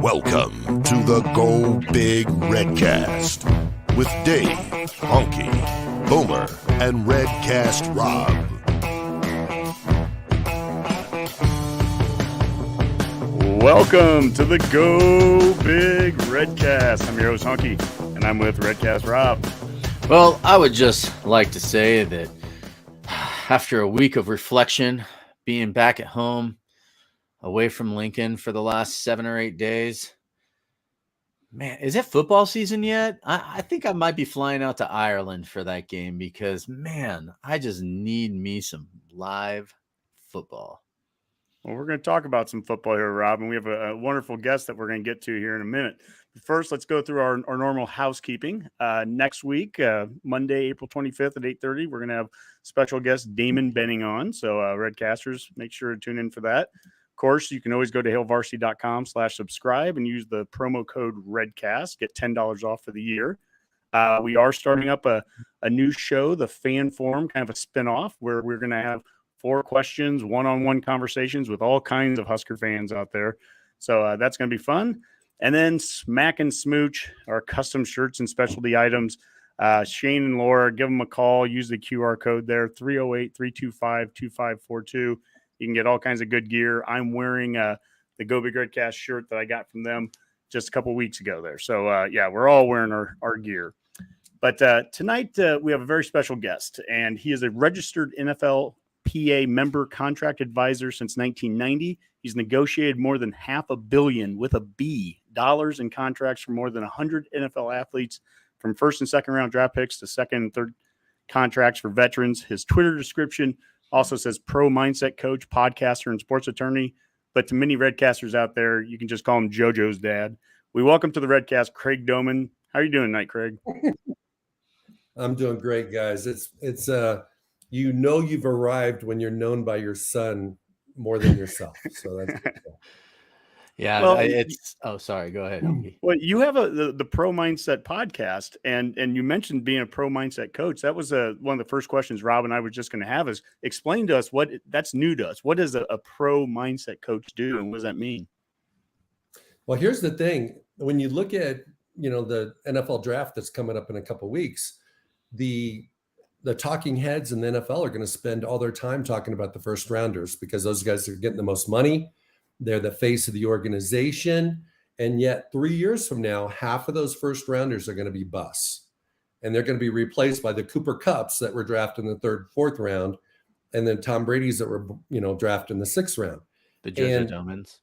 Welcome to the Go Big Redcast with Dave, Honky, Boomer, and Redcast Rob. Welcome to the Go Big Redcast. I'm your host, Honky, and I'm with Redcast Rob. Well, I would just like to say that after a week of reflection, being back at home, away from Lincoln for the last 7 or 8 days, man, is it football season yet? I think I might be flying out to Ireland for that game because, man, I just need me some live football. Well, we're going to talk about some football here, Rob, and we have a wonderful guest that we're going to get to here in a minute. But first, let's go through our normal housekeeping. Next week, Monday, April 25th at 8:30, we're going to have special guest Damon Benning on. So, Redcasters, make sure to tune in for that. Of course, you can always go to hailvarsity.com/subscribe and use the promo code REDCAST, get $10 off for the year. We are starting up a new show, the Fan Forum, kind of a spinoff, where we're going to have 4 questions, one-on-one conversations with all kinds of Husker fans out there. So that's going to be fun. And then Smack and Smooch, our custom shirts and specialty items. Shane and Laura, give them a call. Use the QR code there, 308-325-2542. You can get all kinds of good gear. I'm wearing the Go Big Redcast shirt that I got from them just a couple weeks ago there. So, yeah, we're all wearing our gear. But tonight we have a very special guest, and he is a registered NFL PA member contract advisor since 1990. He's negotiated more than $500 million with a B dollars in contracts for more than 100 NFL athletes, from first and second round draft picks to second and third contracts for veterans. His Twitter description also says pro mindset coach, podcaster, and sports attorney. But to many Redcasters out there, you can just call him JoJo's dad. We welcome to the Redcast Craig Domann. How are you doing tonight, Craig? I'm doing great, guys. It's you know you've arrived when you're known by your son more than yourself. So that's cool. Yeah, well, sorry, go ahead. Well, you have the Pro Mindset podcast, and you mentioned being a pro mindset coach. That was one of the first questions Rob and I were just going to have is explain to us that's new to us. What does a pro mindset coach do, and what does that mean? Well, here's the thing. When you look at, the NFL draft that's coming up in a couple of weeks, the talking heads in the NFL are going to spend all their time talking about the first rounders because those guys are getting the most money. They're the face of the organization. And yet 3 years from now, half of those first rounders are going to be busts. And they're going to be replaced by the Cooper Kupps that were drafted in the 3rd, 4th round. And then Tom Brady's that were, drafted in the 6th round. The JoJo Domans.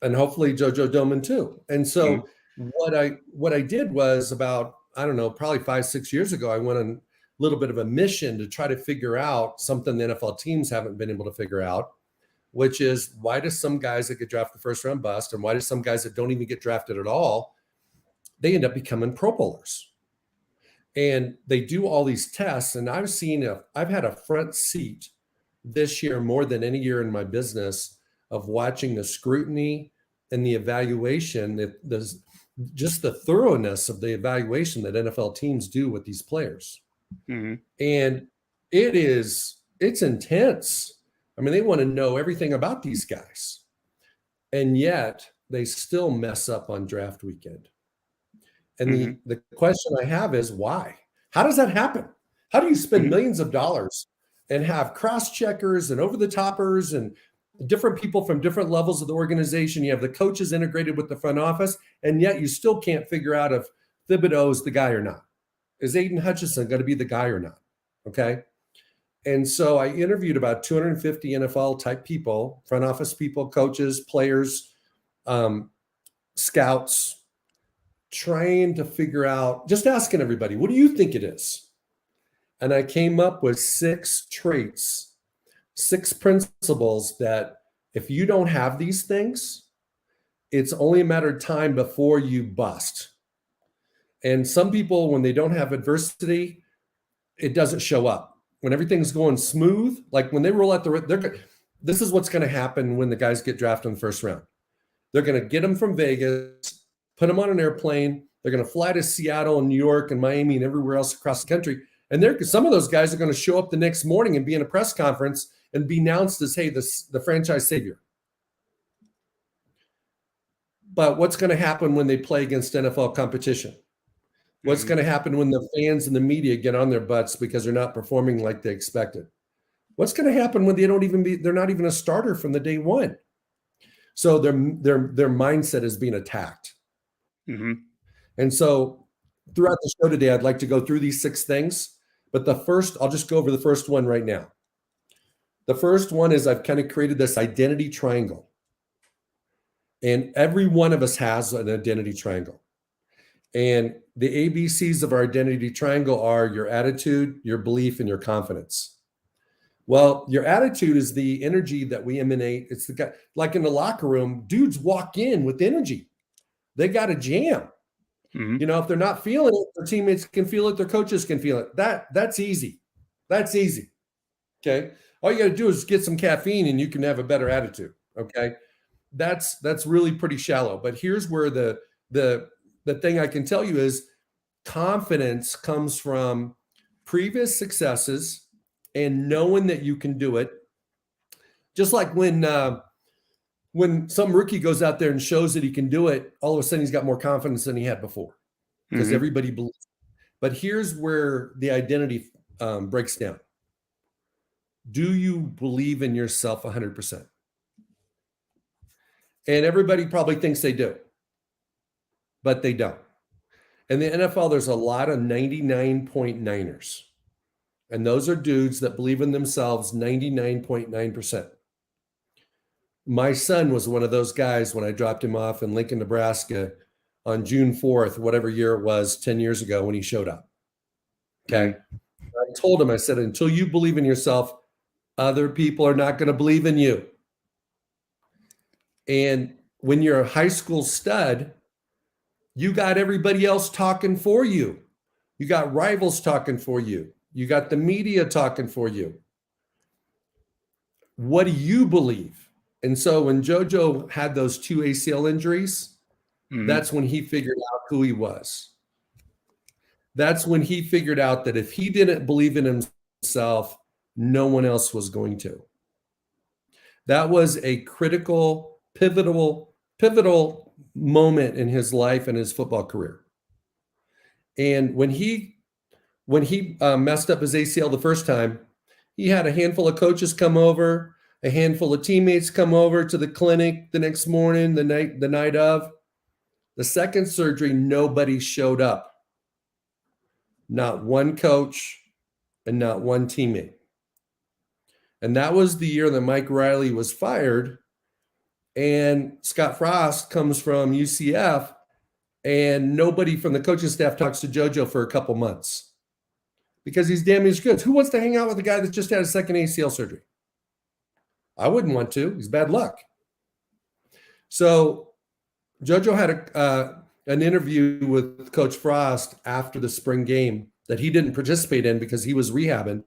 And hopefully JoJo Domann too. And so what I did was about, probably 5-6 years ago, I went on a little bit of a mission to try to figure out something the NFL teams haven't been able to figure out, which is why do some guys that get drafted first round bust, and why do some guys that don't even get drafted at all, they end up becoming Pro Bowlers? And they do all these tests, and I've had a front seat this year more than any year in my business of watching the scrutiny and the evaluation, just the thoroughness of the evaluation that NFL teams do with these players. Mm-hmm. And it's intense. I mean, they want to know everything about these guys, and yet they still mess up on draft weekend. And the question I have is why? How does that happen? How do you spend millions of dollars and have cross-checkers and over-the-toppers and different people from different levels of the organization? You have the coaches integrated with the front office, and yet you still can't figure out if Thibodeau is the guy or not. Is Aiden Hutchinson going to be the guy or not? Okay. And so I interviewed about 250 NFL type people, front office people, coaches, players, scouts, trying to figure out, just asking everybody, what do you think it is? And I came up with 6 traits, 6 principles that if you don't have these things, it's only a matter of time before you bust. And some people, when they don't have adversity, it doesn't show up. When everything's going smooth, like when they roll out this is what's going to happen when the guys get drafted in the first round. They're going to get them from Vegas, put them on an airplane. They're going to fly to Seattle and New York and Miami and everywhere else across the country. And some of those guys are going to show up the next morning and be in a press conference and be announced as, hey, the franchise savior. But what's going to happen when they play against NFL competition? What's going to happen when the fans and the media get on their butts because they're not performing like they expected? What's going to happen when they're not even a starter from the day one? So their mindset is being attacked. Mm-hmm. And so throughout the show today, I'd like to go through these 6 things, but I'll just go over the first one right now. The first one is I've kind of created this identity triangle. And every one of us has an identity triangle. And the ABCs of our identity triangle are your attitude, your belief, and your confidence. Well, your attitude is the energy that we emanate. It's the guy, like in the locker room, dudes walk in with energy. They got a jam. Mm-hmm. If they're not feeling it, their teammates can feel it, their coaches can feel it. That's easy. That's easy. Okay. All you got to do is get some caffeine and you can have a better attitude. Okay. That's really pretty shallow. But here's where the thing I can tell you is confidence comes from previous successes and knowing that you can do it. Just like when some rookie goes out there and shows that he can do it, all of a sudden he's got more confidence than he had before because everybody believes. But here's where the identity breaks down. Do you believe in yourself 100%? And everybody probably thinks they do, but they don't. In the NFL, there's a lot of 99.9ers. And those are dudes that believe in themselves 99.9%. My son was one of those guys when I dropped him off in Lincoln, Nebraska on June 4th, whatever year it was, 10 years ago when he showed up. Okay. I told him, I said, until you believe in yourself, other people are not going to believe in you. And when you're a high school stud, you got everybody else talking for you. You got rivals talking for you. You got the media talking for you. What do you believe? And so when JoJo had those 2 ACL injuries, that's when he figured out who he was. That's when he figured out that if he didn't believe in himself, no one else was going to. That was a critical, pivotal moment in his life and his football career. And when he messed up his ACL the first time, he had a handful of coaches come over, a handful of teammates come over to the clinic the next morning, the night of. The second surgery, nobody showed up. Not one coach and not one teammate. And that was the year that Mike Riley was fired. And Scott Frost comes from UCF, and nobody from the coaching staff talks to JoJo for a couple months because he's damaged goods. Who wants to hang out with a guy that just had a second ACL surgery? I wouldn't want to. He's bad luck. So JoJo had an interview with Coach Frost after the spring game that he didn't participate in because he was rehabbing.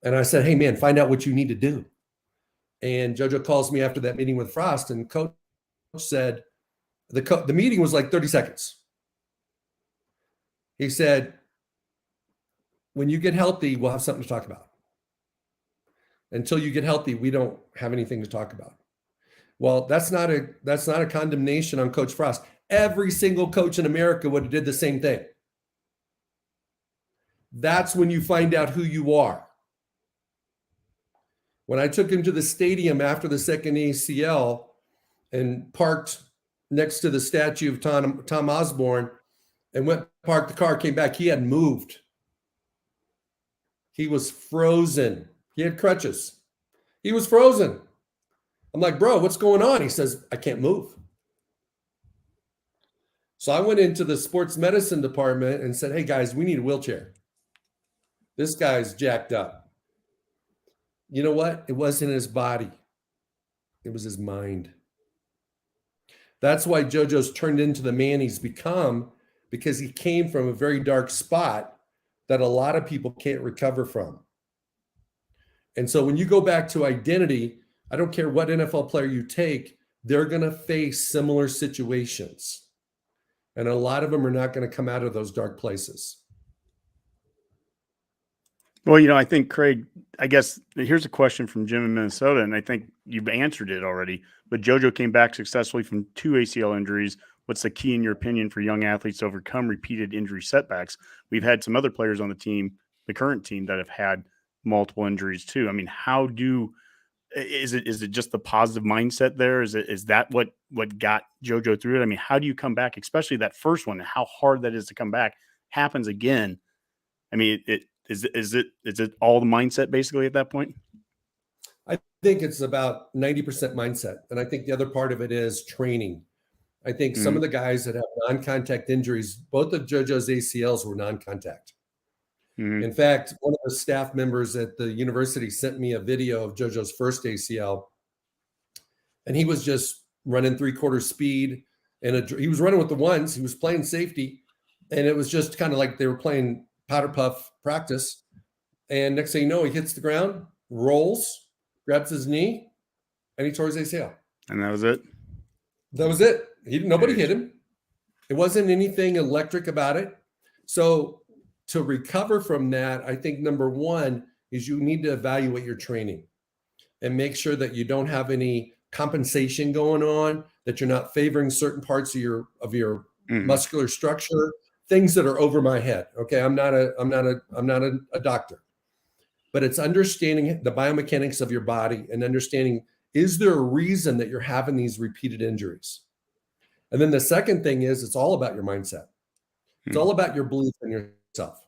And I said, hey, man, find out what you need to do. And JoJo calls me after that meeting with Frost, and Coach said, the meeting was like 30 seconds. He said, when you get healthy, we'll have something to talk about. Until you get healthy, we don't have anything to talk about. Well, that's not a condemnation on Coach Frost. Every single coach in America would have did the same thing. That's when you find out who you are. When I took him to the stadium after the second ACL and parked next to the statue of Tom Osborne and parked the car, came back, he hadn't moved. He was frozen. He had crutches. He was frozen. I'm like, bro, what's going on? He says, I can't move. So I went into the sports medicine department and said, hey, guys, we need a wheelchair. This guy's jacked up. You know what? It wasn't his body. It was his mind. That's why JoJo's turned into the man he's become, because he came from a very dark spot that a lot of people can't recover from. And so when you go back to identity, I don't care what NFL player you take, they're going to face similar situations. And a lot of them are not going to come out of those dark places. Well, I think, Craig, I guess here's a question from Jim in Minnesota, and I think you've answered it already. But JoJo came back successfully from 2 ACL injuries. What's the key, in your opinion, for young athletes to overcome repeated injury setbacks? We've had some other players on the team, the current team, that have had multiple injuries too. I mean, is it just the positive mindset there? Is that what got JoJo through it? I mean, how do you come back, especially that first one, how hard that is to come back, happens again? I mean, is it all the mindset basically at that point? I think it's about 90% mindset. And I think the other part of it is training. I think some of the guys that have non-contact injuries, both of JoJo's ACLs were non-contact. In fact, one of the staff members at the university sent me a video of JoJo's first ACL, and he was just running 3/4 speed, and he was running with the ones. He was playing safety, and it was just kind of like they were playing powder puff practice. And next thing you know, he hits the ground, rolls, grabs his knee, and he tore his ACL. And that was it. That was it. Nobody hit him. It wasn't anything electric about it. So to recover from that, I think number one is you need to evaluate your training and make sure that you don't have any compensation going on, that you're not favoring certain parts of your muscular structure, things that are over my head. Okay, I'm not a doctor, but it's understanding the biomechanics of your body and understanding, is there a reason that you're having these repeated injuries? And then the second thing is, it's all about your mindset. It's all about your belief in yourself.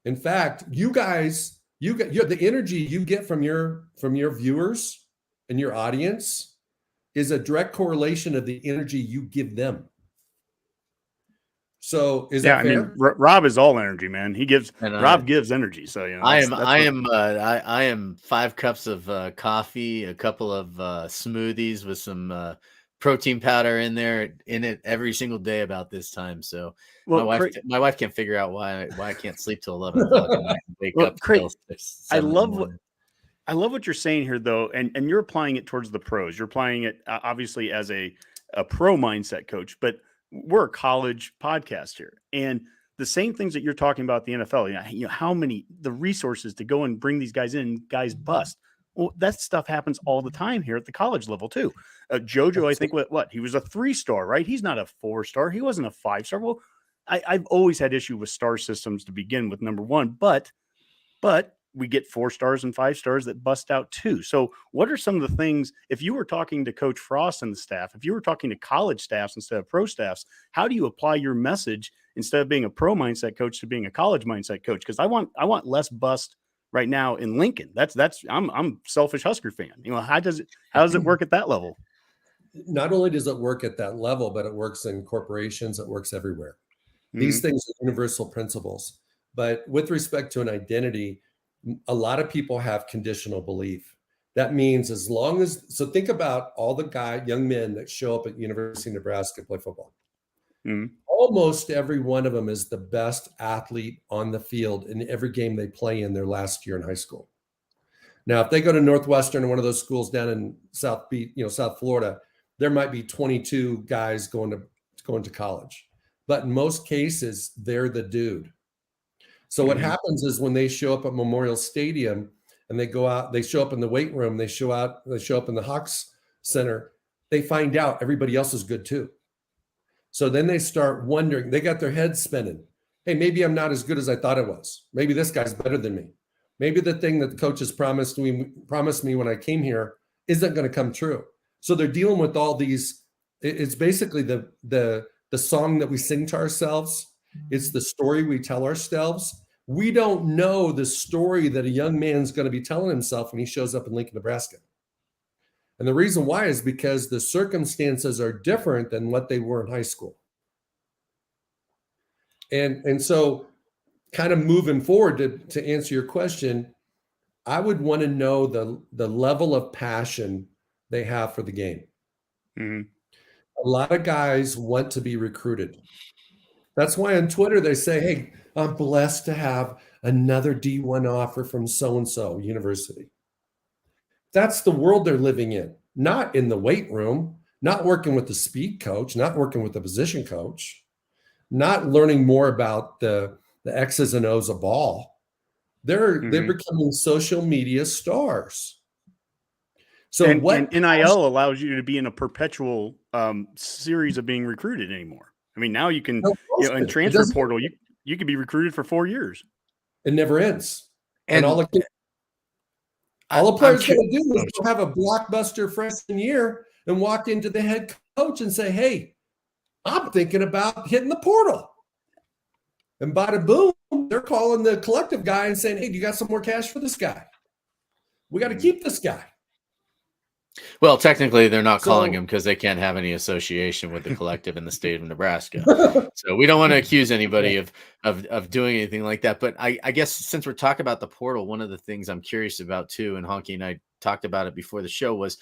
In fact, you guys, the energy you get from your viewers and your audience is a direct correlation of the energy you give them. So is that fair? I mean, Rob is all energy, man. Rob gives energy. So I am 5 cups of coffee, a couple of smoothies with some protein powder in it every single day about this time. So my wife can't figure out why I can't sleep till 11 o'clock and I can wake up. Craig, I love what you're saying here, though, and you're applying it towards the pros. You're applying it obviously as a pro mindset coach, but we're a college podcast here, and the same things that you're talking about the NFL. How many the resources to go and bring these guys in, guys bust. Well, that stuff happens all the time here at the college level too. JoJo, I think what he was a 3-star, right? He's not a 4-star. He wasn't a 5-star. Well, I've always had issue with star systems to begin with, number one, but we get 4 stars and 5 stars that bust out too. So what are some of the things, if you were talking to Coach Frost and the staff, if you were talking to college staffs instead of pro staffs, how do you apply your message instead of being a pro mindset coach to being a college mindset coach? Because I want less bust right now in Lincoln. I'm selfish Husker fan. How does it work at that level? Not only does it work at that level, but it works in corporations. It works everywhere. These things are universal principles. But with respect to an identity, a lot of people have conditional belief. That means so think about all the young men that show up at University of Nebraska to play football. Almost every one of them is the best athlete on the field in every game they play in their last year in high school. Now, if they go to Northwestern or one of those schools down in South Florida, there might be 22 guys going to college. But in most cases, they're the dude. So what happens is when they show up at Memorial Stadium and they go out, they show up in the weight room, they show up in the Hawks Center, they find out everybody else is good too. So then they start wondering, they got their heads spinning. Hey, maybe I'm not as good as I thought I was. Maybe this guy's better than me. Maybe the thing that the coaches promised me when I came here isn't going to come true. So they're dealing with all these. It's basically the song that we sing to ourselves. It's the story we tell ourselves. We don't know the story that a young man's going to be telling himself when he shows up in Lincoln, Nebraska. And the reason why is because the circumstances are different than what they were in high school. And so kind of moving forward to answer your question, I would want to know the level of passion they have for the game. A lot of guys want to be recruited. That's why on Twitter they say, hey, I'm blessed to have another D1 offer from so-and-so university. That's the world they're living in, not in the weight room, not working with the speed coach, not working with the position coach, not learning more about the X's and O's of ball. They're Mhm. becoming social media stars. So And what NIL allows you to be in a perpetual series of being recruited anymore. I mean, now you can, no in bullshit. It transfer doesn't, portal, you could be recruited for 4 years. it never ends. And And all the I'm player's curious. going to do is go have a blockbuster freshman year and walk into the head coach and say, "Hey, I'm thinking about hitting the portal." And bada boom, they're calling the collective guy and saying, "Hey, do you got some more cash for this guy? We got to keep this guy." Well, technically, they're not calling So him because they can't have any association with the collective in the state of Nebraska. So we don't want to accuse anybody of doing anything like that. But I guess since we're talking about the portal, one of the things I'm curious about too, and Honky and I talked about it before the show, was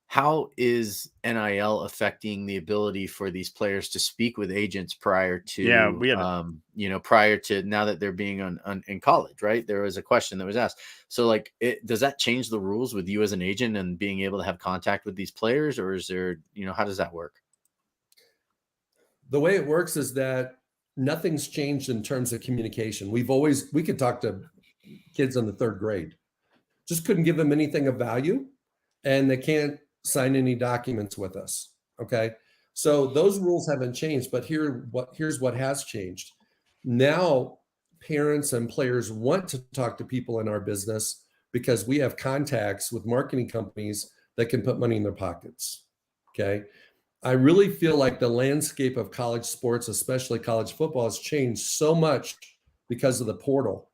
how is NIL affecting the ability for these players to speak with agents prior Yeah, to, we had prior to now that they're being in college, right? There was a question that was asked. So like, does that change the rules with you as an agent and being able to have contact with these players, or is there, how does that work? the way it works is that nothing's changed in terms of communication. We could talk to kids in the third grade, just couldn't give them anything of value, and they can't sign any documents with us. Okay. So those rules haven't changed, but here's what has changed. Now parents and players want to talk to people in our business because we have contacts with marketing companies that can put money in their pockets. Okay. I really feel like the landscape of college sports, especially college football, has changed so much because of the portal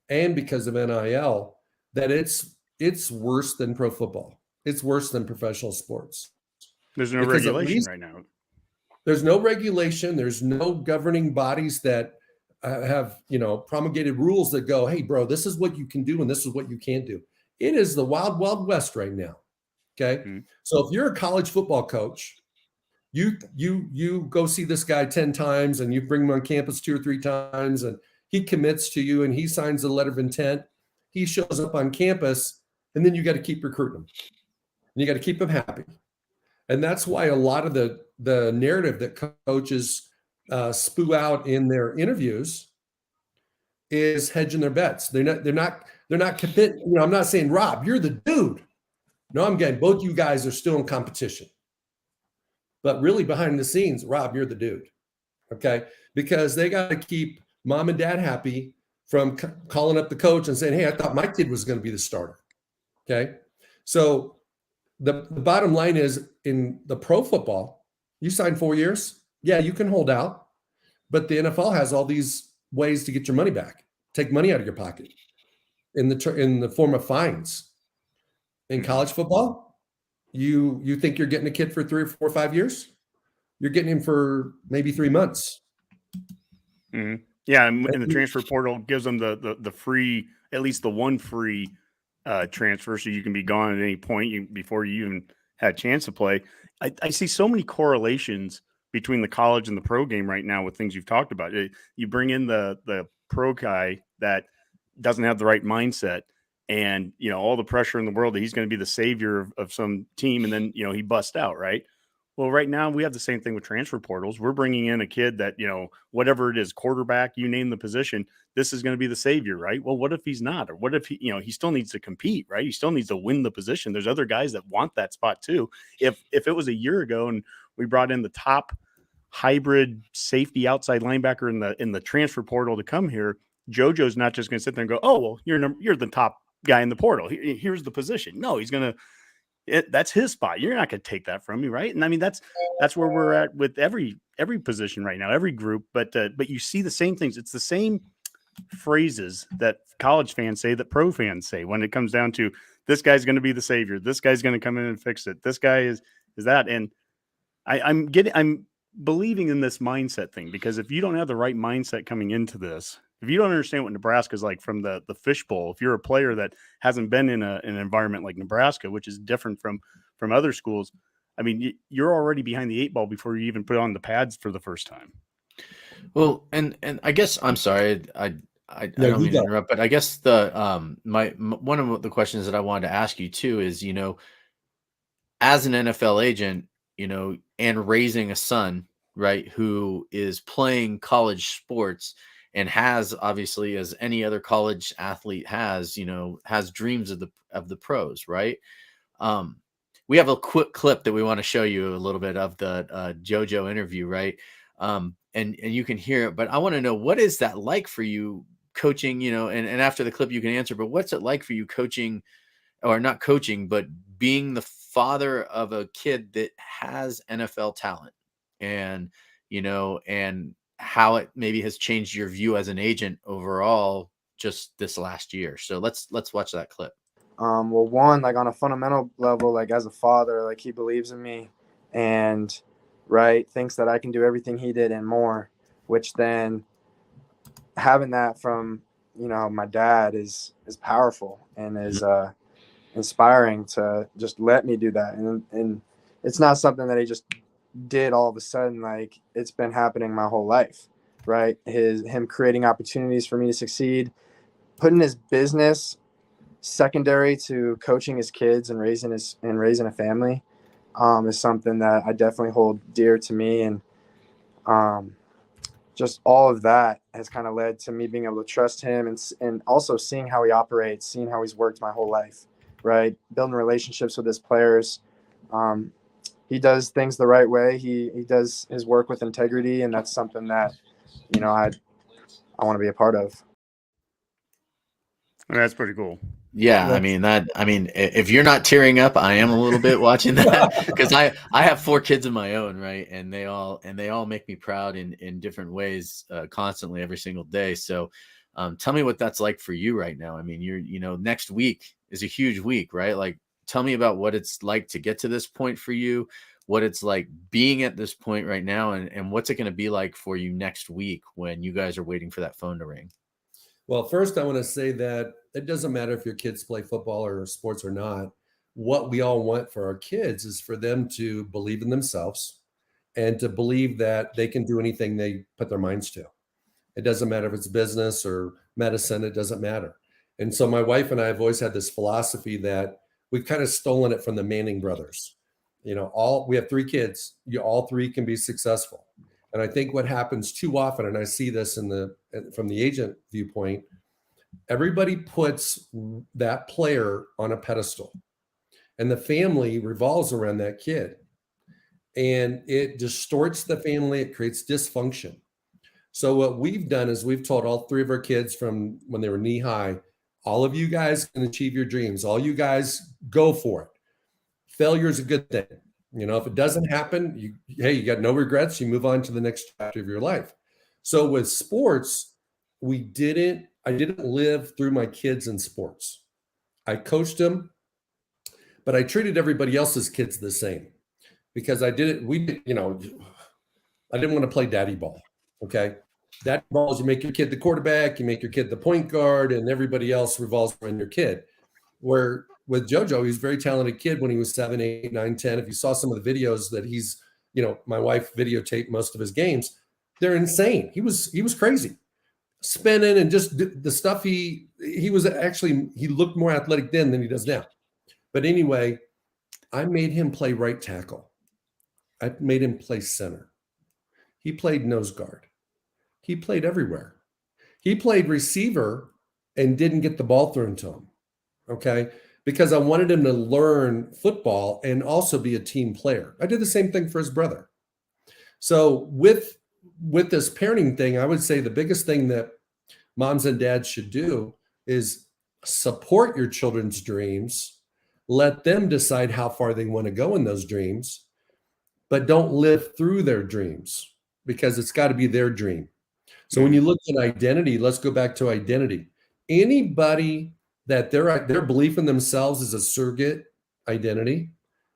and because of NIL that it's worse than pro football. It's worse than professional sports there's no because at regulation least right now. there's no regulation, there's no governing bodies that have promulgated rules that go, "Hey, bro, this is what you can do and this is what you can't do." It is the wild, wild west right now. Okay, Mhm. so if you're a college football coach, you go see this guy 10 times and you bring him on campus 2 or 3 times and he commits to you and he signs a letter of intent. He shows up on campus and then you got to keep recruiting him. And you got to keep him happy. And that's why a lot of the narrative that coaches spew out in their interviews is hedging their bets. They're not committing. I'm not saying, "Rob, you're the dude." No, I'm getting both you guys are still in competition. But really behind the scenes, "Rob, you're the dude." Okay. Because they got to keep mom and dad happy from calling up the coach and saying, "Hey, I thought my kid was going to be the starter." Okay. So the bottom line is in the pro football, you sign 4 years. Yeah, you can hold out, but the NFL has all these ways to get your money back, take money out of your pocket in the form of fines. In college football, you think you're getting a kid for 3 or 4 or 5 years? You're getting him for maybe 3 months. Mhm. Yeah, and the transfer portal gives them the free, at least the one free transfer, so you can be gone at any point before you even had a chance to play. I see so many correlations between the college and the pro game right now with things you've talked about. You bring in the pro guy that doesn't have the right mindset, and all the pressure in the world that he's going to be the savior of some team, and then he busts out, right? Well, right now we have the same thing with transfer portals. We're bringing in a kid that, whatever it is, quarterback, you name the position, this is going to be the savior, right? Well, what if he's not? Or what if he still needs to compete, right? He still needs to win the position. There's other guys that want that spot too. If it was a year ago and we brought in the top hybrid safety outside linebacker in the transfer portal to come here, JoJo's not just going to sit there and go, "Oh, well, you're the top guy in the portal. Here's the position." No, he's going to that's his spot. You're not going to take that from me, right? And I mean that's where we're at with every position right now, every group. But you see the same things. It's the same phrases that college fans say that pro fans say when it comes down to this guy's going to be the savior. This guy's going to come in and fix it. This guy is that. And I'm believing in this mindset thing because if you don't have the right mindset coming into this, if you don't understand what Nebraska is like from the fishbowl, if you're a player that hasn't been in an environment like Nebraska, which is different from other schools, I mean, you're already behind the 8 ball before you even put on the pads for the first time. Well, and I guess I'm sorry, I No, don't you mean to go. interrupt, but I guess the one of the questions that I wanted to ask you too is, as an NFL agent, and raising a son, right, who is playing college sports and has, obviously, as any other college athlete has, has dreams of the pros, right? We have a quick clip that we want to show you a little bit of the JoJo interview, right? And you can hear it, but I want to know, what is that like for you coaching, and after the clip you can answer, but what's it like for you coaching, or not coaching, but being the father of a kid that has NFL talent, and, and how it maybe has changed your view as an agent overall just this last year. So let's watch that clip. Well, one, like on a fundamental level, like as a father, like he believes in me and right, thinks that I can do everything he did and more, which then having that from, my dad is powerful and is inspiring to just let me do that. And it's not something that he just did all of a sudden. Like, it's been happening my whole life, right? Him creating opportunities for me to succeed, putting his business secondary to coaching his kids and raising a family, is something that I definitely hold dear to me. And just all of that has kind of led to me being able to trust him, and also seeing how he operates, seeing how he's worked my whole life, right? Building relationships with his players. He does things the right way. He does his work with integrity, and that's something that, I want to be a part of. That's pretty cool. Yeah, I mean, if you're not tearing up, I am a little bit watching that, because I have 4 kids of my own, right? And they all make me proud in different ways, constantly, every single day. So tell me what that's like for you right now. I mean, next week is a huge week, right? Like, tell me about what it's like to get to this point for you, what it's like being at this point right now, and what's it going to be like for you next week when you guys are waiting for that phone to ring. Well, first, I want to say that it doesn't matter if your kids play football or sports or not. What we all want for our kids is for them to believe in themselves and to believe that they can do anything they put their minds to. It doesn't matter if it's business or medicine, it doesn't matter. And so my wife and I have always had this philosophy that we've kind of stolen it from the Manning brothers. We have 3 kids. All 3 can be successful. And I think what happens too often, and I see this from the agent viewpoint, everybody puts that player on a pedestal, and the family revolves around that kid, and it distorts the family. It creates dysfunction. So what we've done is we've told all 3 of our kids from when they were knee high, all of you guys can achieve your dreams. All you guys go for it. Failure is a good thing. If it doesn't happen, you got no regrets. You move on to the next chapter of your life. So with sports, I didn't live through my kids in sports. I coached them, but I treated everybody else's kids the same, because I didn't want to play daddy ball. Okay. Daddy ball is you make your kid the quarterback, you make your kid the point guard, and everybody else revolves around your kid. Where with JoJo, he's a very talented kid when he was 7, 8, 9, 10. If you saw some of the videos that he's, my wife videotaped most of his games, they're insane. He was crazy, spinning and just the stuff. He looked more athletic then than he does now. But anyway, I made him play right tackle. I made him play center. He played nose guard. He played everywhere. He played receiver and didn't get the ball thrown to him. Okay. Because I wanted him to learn football and also be a team player. I did the same thing for his brother. So with this parenting thing, I would say the biggest thing that moms and dads should do is support your children's dreams. Let them decide how far they want to go in those dreams, but don't live through their dreams, because it's got to be their dream. So when you look at identity, let's go back to identity. Anybody that their belief in themselves is a surrogate identity,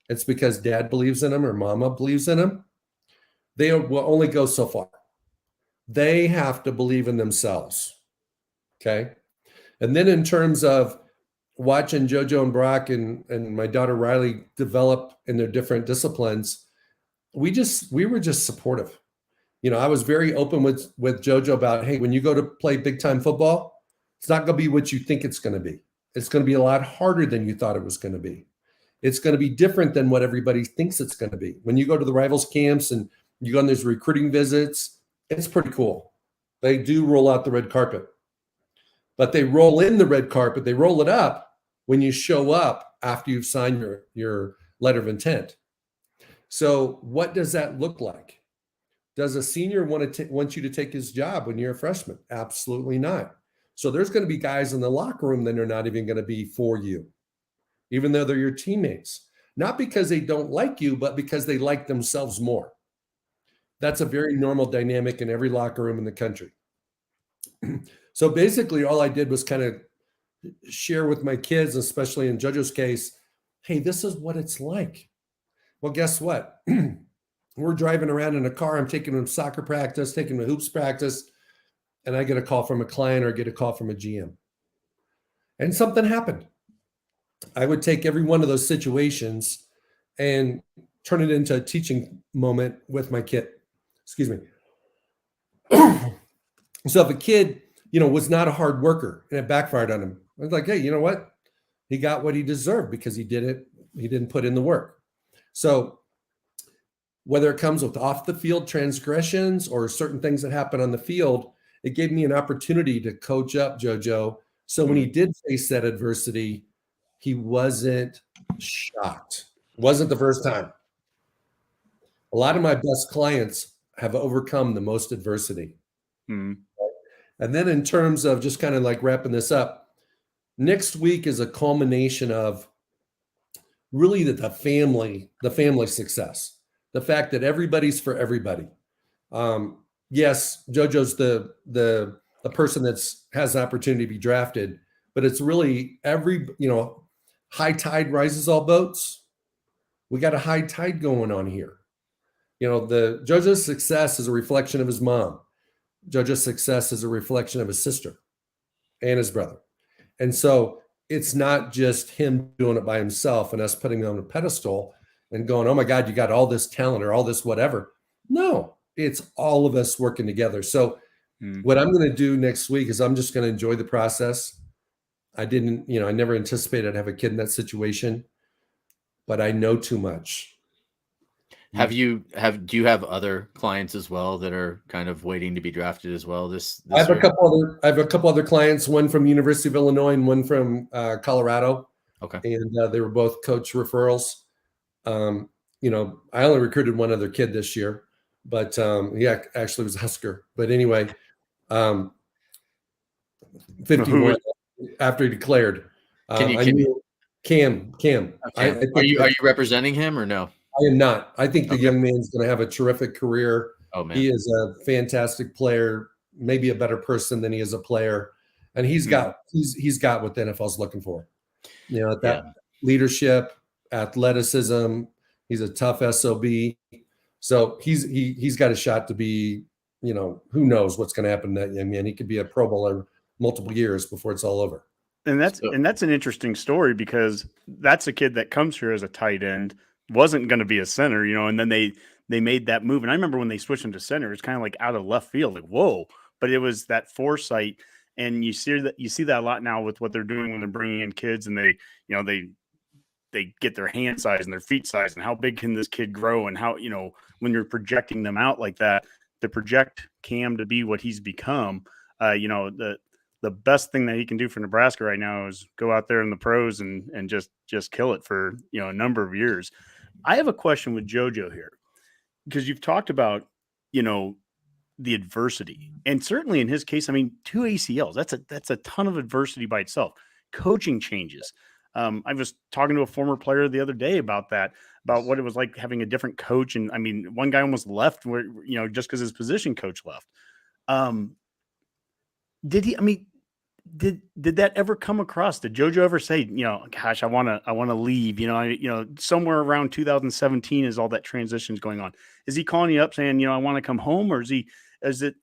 it's because dad believes in them or mama believes in them, they will only go so far. They have to believe in themselves. Okay. And then in terms of watching JoJo and Brock and my daughter Riley develop in their different disciplines, we were just supportive. I was very open with JoJo about, hey, when you go to play big time football, it's not going to be what you think it's going to be. It's going to be a lot harder than you thought it was going to be. It's going to be different than what everybody thinks it's going to be. When you go to the rivals camps and you go on these recruiting visits, it's pretty cool. They do roll out the red carpet, but they roll in the red carpet. They roll it up when you show up after you've signed your letter of intent. So what does that look like? Does a senior want you to take his job when you're a freshman? Absolutely not. So there's going to be guys in the locker room that are not even going to be for you, even though they're your teammates. Not because they don't like you, but because they like themselves more. That's a very normal dynamic in every locker room in the country. So basically, all I did was kind of share with my kids, especially in JoJo's case, hey, this is what it's like. Well, guess what? We're driving around in a car. I'm taking them to soccer practice, taking them to hoops practice, and I get a call from a client or get a call from a GM. And something happened. I would take every one of those situations and turn it into a teaching moment with my kid. Excuse me. So if a kid, was not a hard worker and it backfired on him, I was like, hey, you know what? He got what he deserved because he didn't put in the work. So whether it comes with off the field transgressions or certain things that happen on the field, it gave me an opportunity to coach up JoJo. So when he did face that adversity, he wasn't shocked. It wasn't the first time. A lot of my best clients have overcome the most adversity. Mm. And then in terms of just kind of like wrapping this up, next week is a culmination of really the family success, the fact that everybody's for everybody. Yes, JoJo's the person has the opportunity to be drafted, but it's really high tide rises all boats. We got a high tide going on here. The JoJo's success is a reflection of his mom. JoJo's success is a reflection of his sister and his brother. And so it's not just him doing it by himself and us putting him on a pedestal and going, oh my God, you got all this talent or all this whatever. No, it's all of us working together. So what I'm going to do next week is I'm just going to enjoy the process. I never anticipated I'd have a kid in that situation, but I know too much. Do you have other clients as well that are kind of waiting to be drafted as well this I have year? I have a couple other clients, one from University of Illinois and one from Colorado. Okay. And they were both coach referrals. I only recruited one other kid this year, but he actually was a Husker. But anyway, 51 after he declared. Cam. Okay. Are you representing him or no? I am not. I think the young man's going to have a terrific career. Oh man, he is a fantastic player, maybe a better person than he is a player, and he's got what the NFL's looking for. Leadership, athleticism. He's a tough SOB. So he's got a shot to be. Who knows what's going to happen to that young man? He could be a Pro Bowler multiple years before it's all over. And that's an interesting story because that's a kid that comes here as a tight end. Wasn't going to be a center, and then they made that move. And I remember when they switched him to center, it's kind of like out of left field, like, whoa, but it was that foresight. And you see that a lot now with what they're doing when they're bringing in kids and they get their hand size and their feet size and how big can this kid grow and how, when you're projecting them out like that, to project Cam to be what he's become, the best thing that he can do for Nebraska right now is go out there in the pros and just kill it for, a number of years. I have a question with JoJo here because you've talked about, the adversity, and certainly in his case, 2 ACLs, that's a ton of adversity by itself. Coaching changes. I was talking to a former player the other day about what it was like having a different coach. And one guy almost left where, just because his position coach left. Did that ever come across? Did JoJo ever say, gosh, I want to leave, somewhere around 2017 is all that transition's going on. Is he calling you up saying, I want to come home, or is it,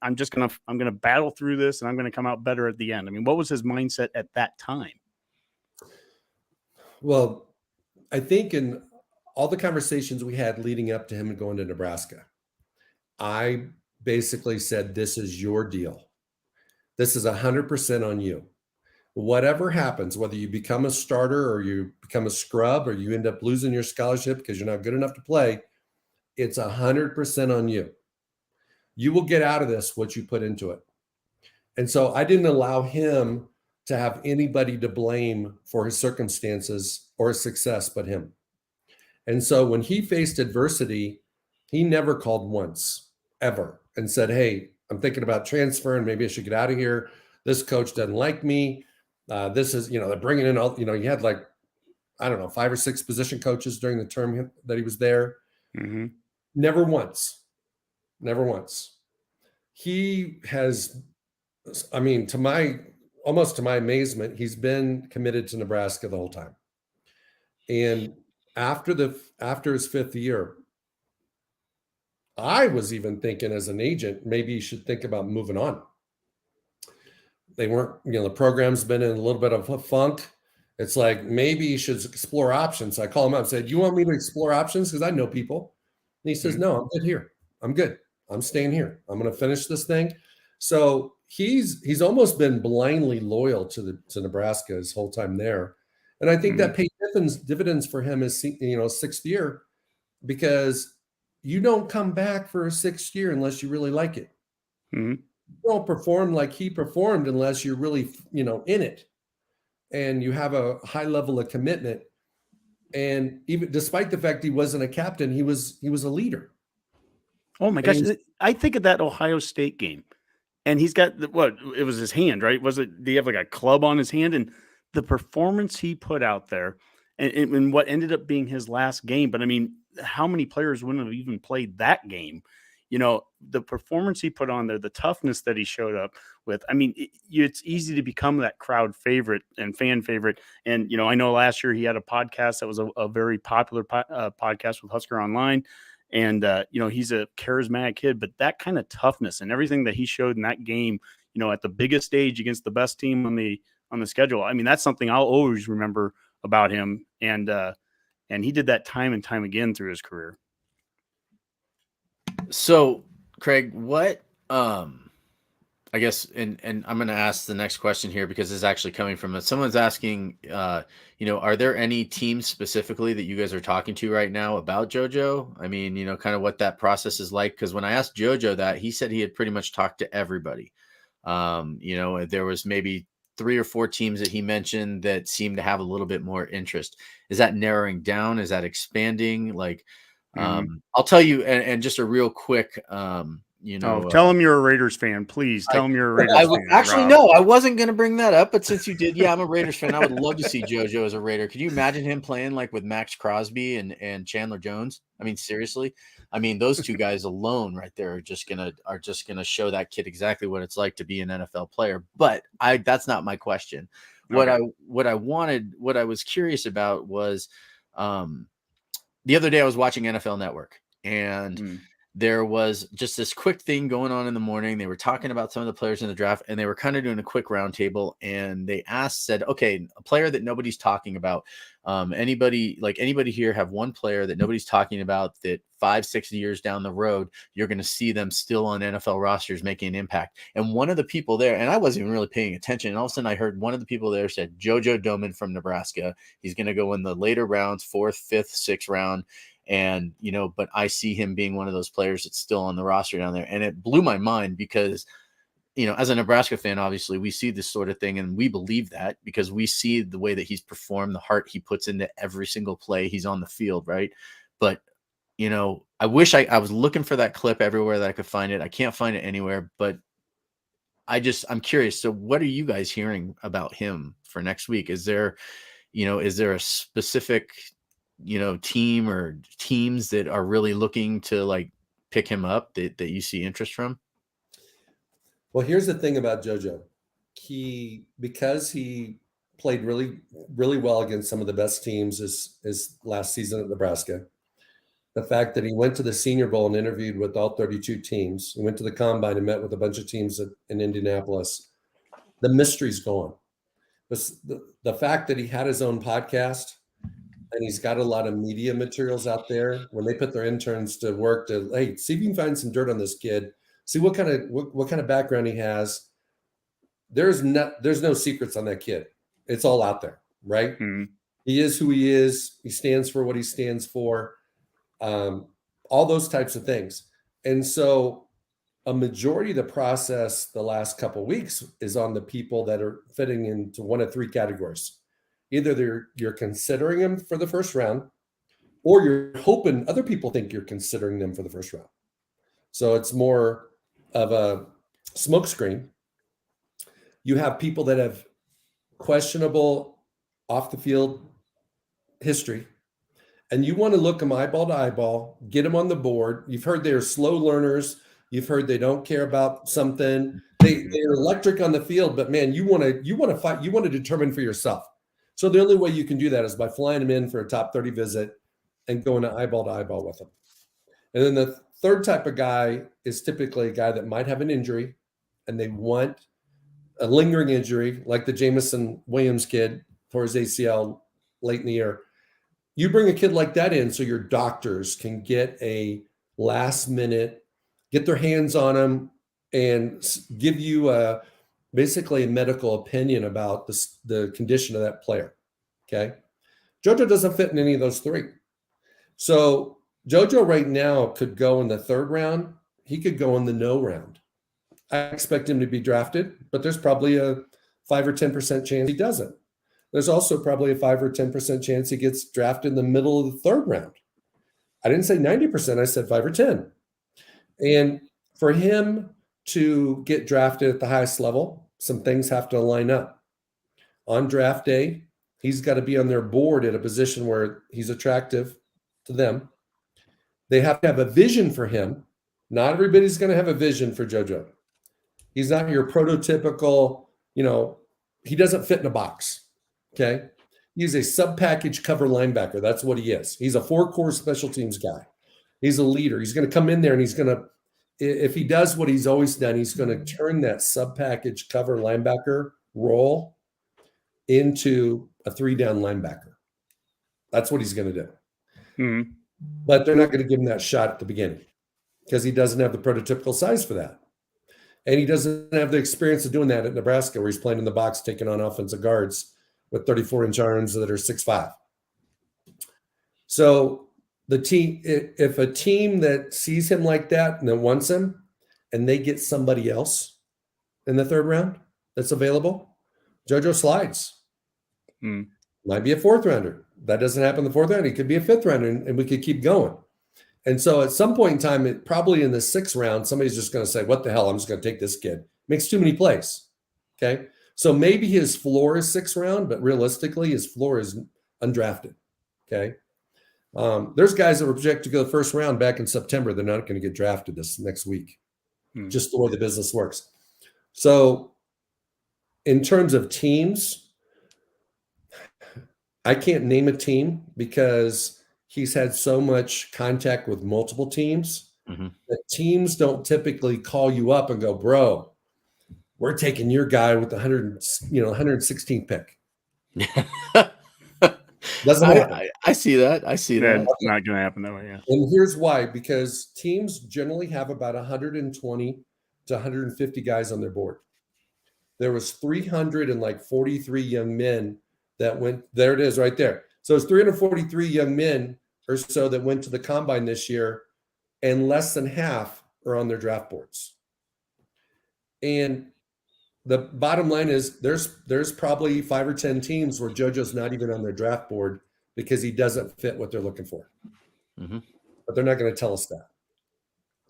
I'm going to battle through this and I'm going to come out better at the end? What was his mindset at that time? Well, I think in all the conversations we had leading up to him going to Nebraska, I basically said, this is your deal. This is 100% on you. Whatever happens, whether you become a starter or you become a scrub or you end up losing your scholarship because you're not good enough to play, it's 100% on you. You will get out of this what you put into it. And so I didn't allow him to have anybody to blame for his circumstances or his success but him. And so when he faced adversity, he never called once, ever, and said, hey, I'm thinking about transferring. Maybe I should get out of here. This coach doesn't like me. This is, they're bringing in all, you had like, I don't know, 5 or 6 position coaches during the term that he was there. Mm-hmm. Never once. He has, I mean, almost to my amazement, he's been committed to Nebraska the whole time. And after his 5th year, I was even thinking as an agent, maybe you should think about moving on. They weren't, the program's been in a little bit of a funk. It's like, maybe you should explore options. I call him up and said, you want me to explore options? Because I know people. And he says, no, I'm good here. I'm good. I'm staying here. I'm going to finish this thing. So he's almost been blindly loyal to Nebraska his whole time there. And I think that paid dividends for him his 6th year, because you don't come back for a 6th year unless you really like it. Mm-hmm. You don't perform like he performed unless you're really, in it, and you have a high level of commitment. And even despite the fact he wasn't a captain, he was a leader. Oh my gosh. I think of that Ohio State game, and he's got it was his hand, right? Do you have like a club on his hand? And the performance he put out there and what ended up being his last game. But I mean, how many players wouldn't have even played that game? The performance he put on there, the toughness that he showed up with. I mean, it's easy to become that crowd favorite and fan favorite. And, I know last year he had a podcast that was a very popular podcast with Husker Online. And, he's a charismatic kid, but that kind of toughness and everything that he showed in that game, at the biggest stage against the best team on the schedule. I mean, that's something I'll always remember about him. And he did that time and time again through his career. So, Craig, what I guess, and I'm going to ask the next question here because it's actually coming from someone's asking, are there any teams specifically that you guys are talking to right now about JoJo? I mean, kind of what that process is like. Because when I asked JoJo that, he said he had pretty much talked to everybody. There was maybe 3 or 4 teams that he mentioned that seemed to have a little bit more interest. Is that narrowing down? Is that expanding? Like, I'll tell you, and just a real quick, tell him you're a Raiders fan, please. Tell him you're a Raiders fan. Actually, Rob. no, I wasn't going to bring that up, but since you did, I'm a Raiders fan. I would love to see JoJo as a Raider. Could you imagine him playing like with Max Crosby and Chandler Jones? I mean, seriously. I mean, those 2 guys alone right there are just gonna show that kid exactly what it's like to be an NFL player. But that's not my question. Okay. What I was curious about was the other day I was watching NFL Network, and there was just this quick thing going on in the morning. They were talking about some of the players in the draft, and they were kind of doing a quick roundtable. And they said, okay, a player that nobody's talking about. Anybody here have one player that nobody's talking about that 5-6 years down the road, you're going to see them still on NFL rosters making an impact. And one of the people there, and I wasn't even really paying attention, and all of a sudden I heard one of the people there said JoJo Domann from Nebraska. He's going to go in the later rounds, 4th, 5th, 6th round. And, but I see him being one of those players that's still on the roster down there. And it blew my mind because, as a Nebraska fan, obviously we see this sort of thing and we believe that because we see the way that he's performed, the heart he puts into every single play he's on the field. Right. But, I wish I was looking for that clip everywhere that I could find it. I can't find it anywhere, but I'm curious. So what are you guys hearing about him for next week? Is there a specific, team or teams that are really looking to like pick him up that you see interest from? Well, here's the thing about JoJo. Because he played really, really well against some of the best teams his last season at Nebraska. The fact that he went to the Senior Bowl and interviewed with all 32 teams, he went to the Combine and met with a bunch of teams in Indianapolis. The mystery's gone. The fact that he had his own podcast and he's got a lot of media materials out there when they put their interns to work to, hey, see if you can find some dirt on this kid, see what kind of background he has. There's no secrets on that kid. It's all out there, right? Mm-hmm. He is who he is. He stands for what he stands for. All those types of things. And so a majority of the process the last couple of weeks is on the people that are fitting into one of three categories. Either you're considering them for the first round, or you're hoping other people think you're considering them for the first round. So it's more of a smokescreen. You have people that have questionable off the field history, and you want to look them eyeball to eyeball, get them on the board. You've heard they're slow learners. You've heard they don't care about something. They're electric on the field, but man, you want to fight. You want to determine for yourself. So the only way you can do that is by flying them in for a top 30 visit and going to eyeball with them. And then the third type of guy is typically a guy that might have an injury and they want a lingering injury, like the Jamison Williams kid for his ACL late in the year. You bring a kid like that in so your doctors can get a last minute, get their hands on him and give you basically a medical opinion about the condition of that player. Okay. JoJo doesn't fit in any of those three. So JoJo right now could go in the third round. He could go in the no round. I expect him to be drafted, but there's probably a 5 or 10% chance he doesn't. There's also probably a 5 or 10% chance he gets drafted in the middle of the third round. I didn't say 90%, I said 5 or 10. And for him to get drafted at the highest level, some things have to line up. On draft day, he's got to be on their board at a position where he's attractive to them. They have to have a vision for him. Not everybody's going to have a vision for JoJo. He's not your prototypical, he doesn't fit in a box. Okay. He's a sub-package cover linebacker. That's what he is. He's a 4-core special teams guy. He's a leader. He's going to come in there and he's going to, if he does what he's always done, he's going to turn that sub-package cover linebacker role into a 3-down linebacker. That's what he's going to do. Mm-hmm. But they're not going to give him that shot at the beginning because he doesn't have the prototypical size for that. And he doesn't have the experience of doing that at Nebraska, where he's playing in the box, taking on offensive guards with 34-inch arms that are 6'5". So the team, if a team that sees him like that and then wants him, and they get somebody else in the third round that's available, JoJo slides. Might be a 4th rounder. That doesn't happen in the 4th round. He could be a 5th rounder, and we could keep going. And so at some point in time, probably in the 6th round, somebody's just going to say, what the hell? I'm just going to take this kid. Makes too many plays. Okay. So maybe his floor is 6th round, but realistically, his floor is undrafted. Okay. There's guys that were projected to go the 1st round back in September. They're not going to get drafted this next week. Just the way the business works. So in terms of teams, I can't name a team because he's had so much contact with multiple teams that teams don't typically call you up and go, bro, we're taking your guy with the 116th pick. Doesn't happen. I see that. I see that. That's not going to happen that way. Yeah. And here's why, because teams generally have about 120 to 150 guys on their board. There was 343 young men that went, there it is right there. So it's 343 young men or so that went to the combine this year, and less than half are on their draft boards. And the bottom line is there's probably 5 or 10 teams where JoJo's not even on their draft board because he doesn't fit what they're looking for. But they're not going to tell us that.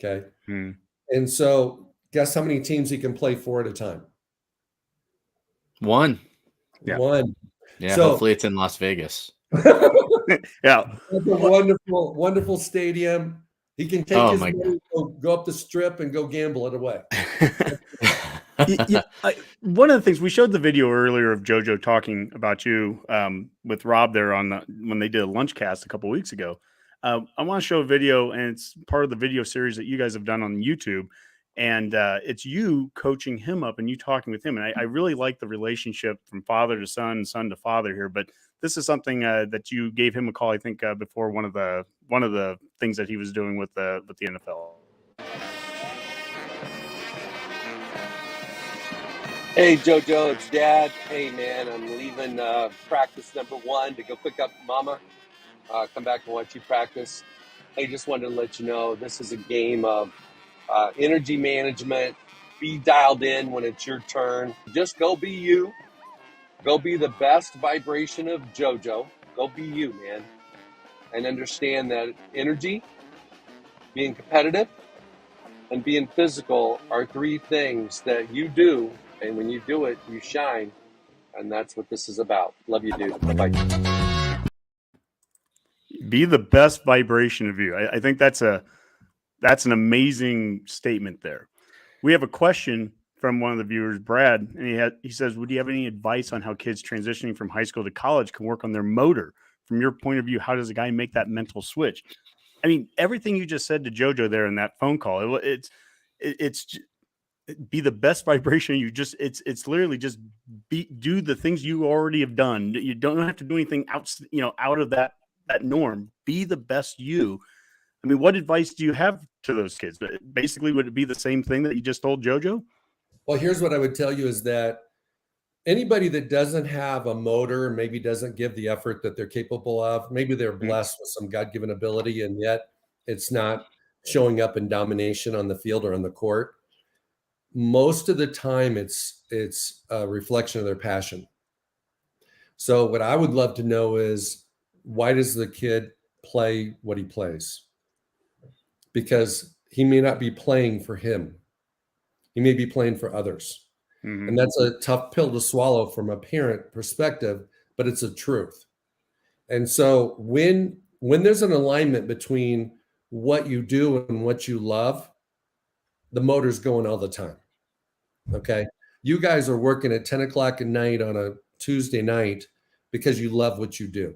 Okay. And so guess how many teams he can play for at a time? One. Yeah. One. Yeah. So, hopefully it's in Las Vegas. Yeah. It's a wonderful, wonderful stadium. He can take his money, go up the strip and go gamble it away. One of the things we showed the video earlier of JoJo talking about you with Rob there when they did a lunch cast a couple weeks ago. I want to show a video, and it's part of the video series that you guys have done on YouTube. And it's you coaching him up and you talking with him. And I really like the relationship from father to son and son to father here. But this is something that you gave him a call, I think, before one of the things that he was doing with the NFL. Hey, JoJo, it's Dad. Hey, man, I'm leaving practice number 1 to go pick up Mama. Come back and watch you practice. I just wanted to let you know this is a game of energy management. Be dialed in when it's your turn. Just go be you. Go be the best vibration of JoJo. Go be you, man. And understand that energy, being competitive, and being physical are three things that you do. And when you do it, you shine. And that's what this is about. Love you, dude. Bye-bye. Be the best vibration of you. I think that's an amazing statement there. We have a question from one of the viewers, Brad, and he says, would you have any advice on how kids transitioning from high school to college can work on their motor? From your point of view, how does a guy make that mental switch? I mean, everything you just said to JoJo there in that phone call, it's be the best vibration. It's literally just do the things you already have done. You don't have to do anything out of that norm. Be the best you. I mean, what advice do you have to those kids? Basically, would it be the same thing that you just told JoJo? Well, here's what I would tell you is that anybody that doesn't have a motor, maybe doesn't give the effort that they're capable of, maybe they're blessed with some God-given ability, and yet it's not showing up in domination on the field or on the court. Most of the time, it's a reflection of their passion. So what I would love to know is, why does the kid play what he plays? Because he may not be playing for him. He may be playing for others. Mm-hmm. And that's a tough pill to swallow from a parent perspective, but it's a truth. And so when there's an alignment between what you do and what you love, the motor's going all the time. Okay. You guys are working at 10 o'clock at night on a Tuesday night because you love what you do.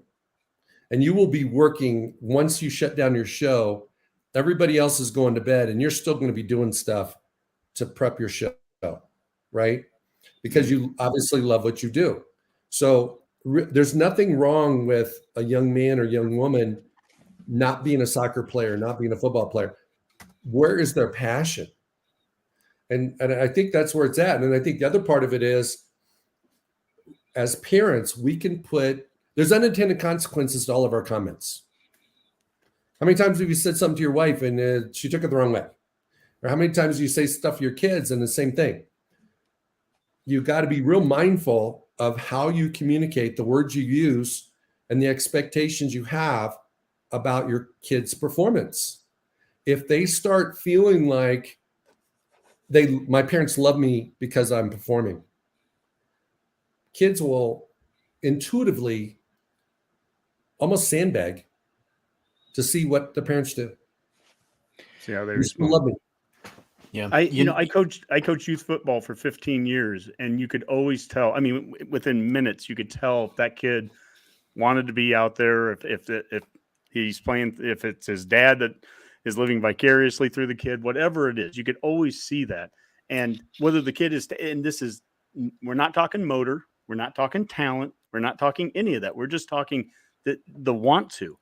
And you will be working once you shut down your show. Everybody else is going to bed and you're still going to be doing stuff to prep your show, right? Because you obviously love what you do. So there's nothing wrong with a young man or young woman not being a soccer player, not being a football player. Where is their passion? And I think that's where it's at. And I think the other part of it is, as parents, we can there's unintended consequences to all of our comments. How many times have you said something to your wife and she took it the wrong way? Or how many times do you say stuff to your kids and the same thing? You got to be real mindful of how you communicate, the words you use, and the expectations you have about your kids' performance. If they start feeling like my parents love me because I'm performing, kids will intuitively almost sandbag to see what the parents do. See how they respond. Love me. Yeah, I coached youth football for 15 years, and you could always tell. I mean, within minutes, you could tell if that kid wanted to be out there, if he's playing, if it's his dad that is living vicariously through the kid, whatever it is, you could always see that. And whether the kid is, and we're not talking motor, we're not talking talent, we're not talking any of that. We're just talking the want to.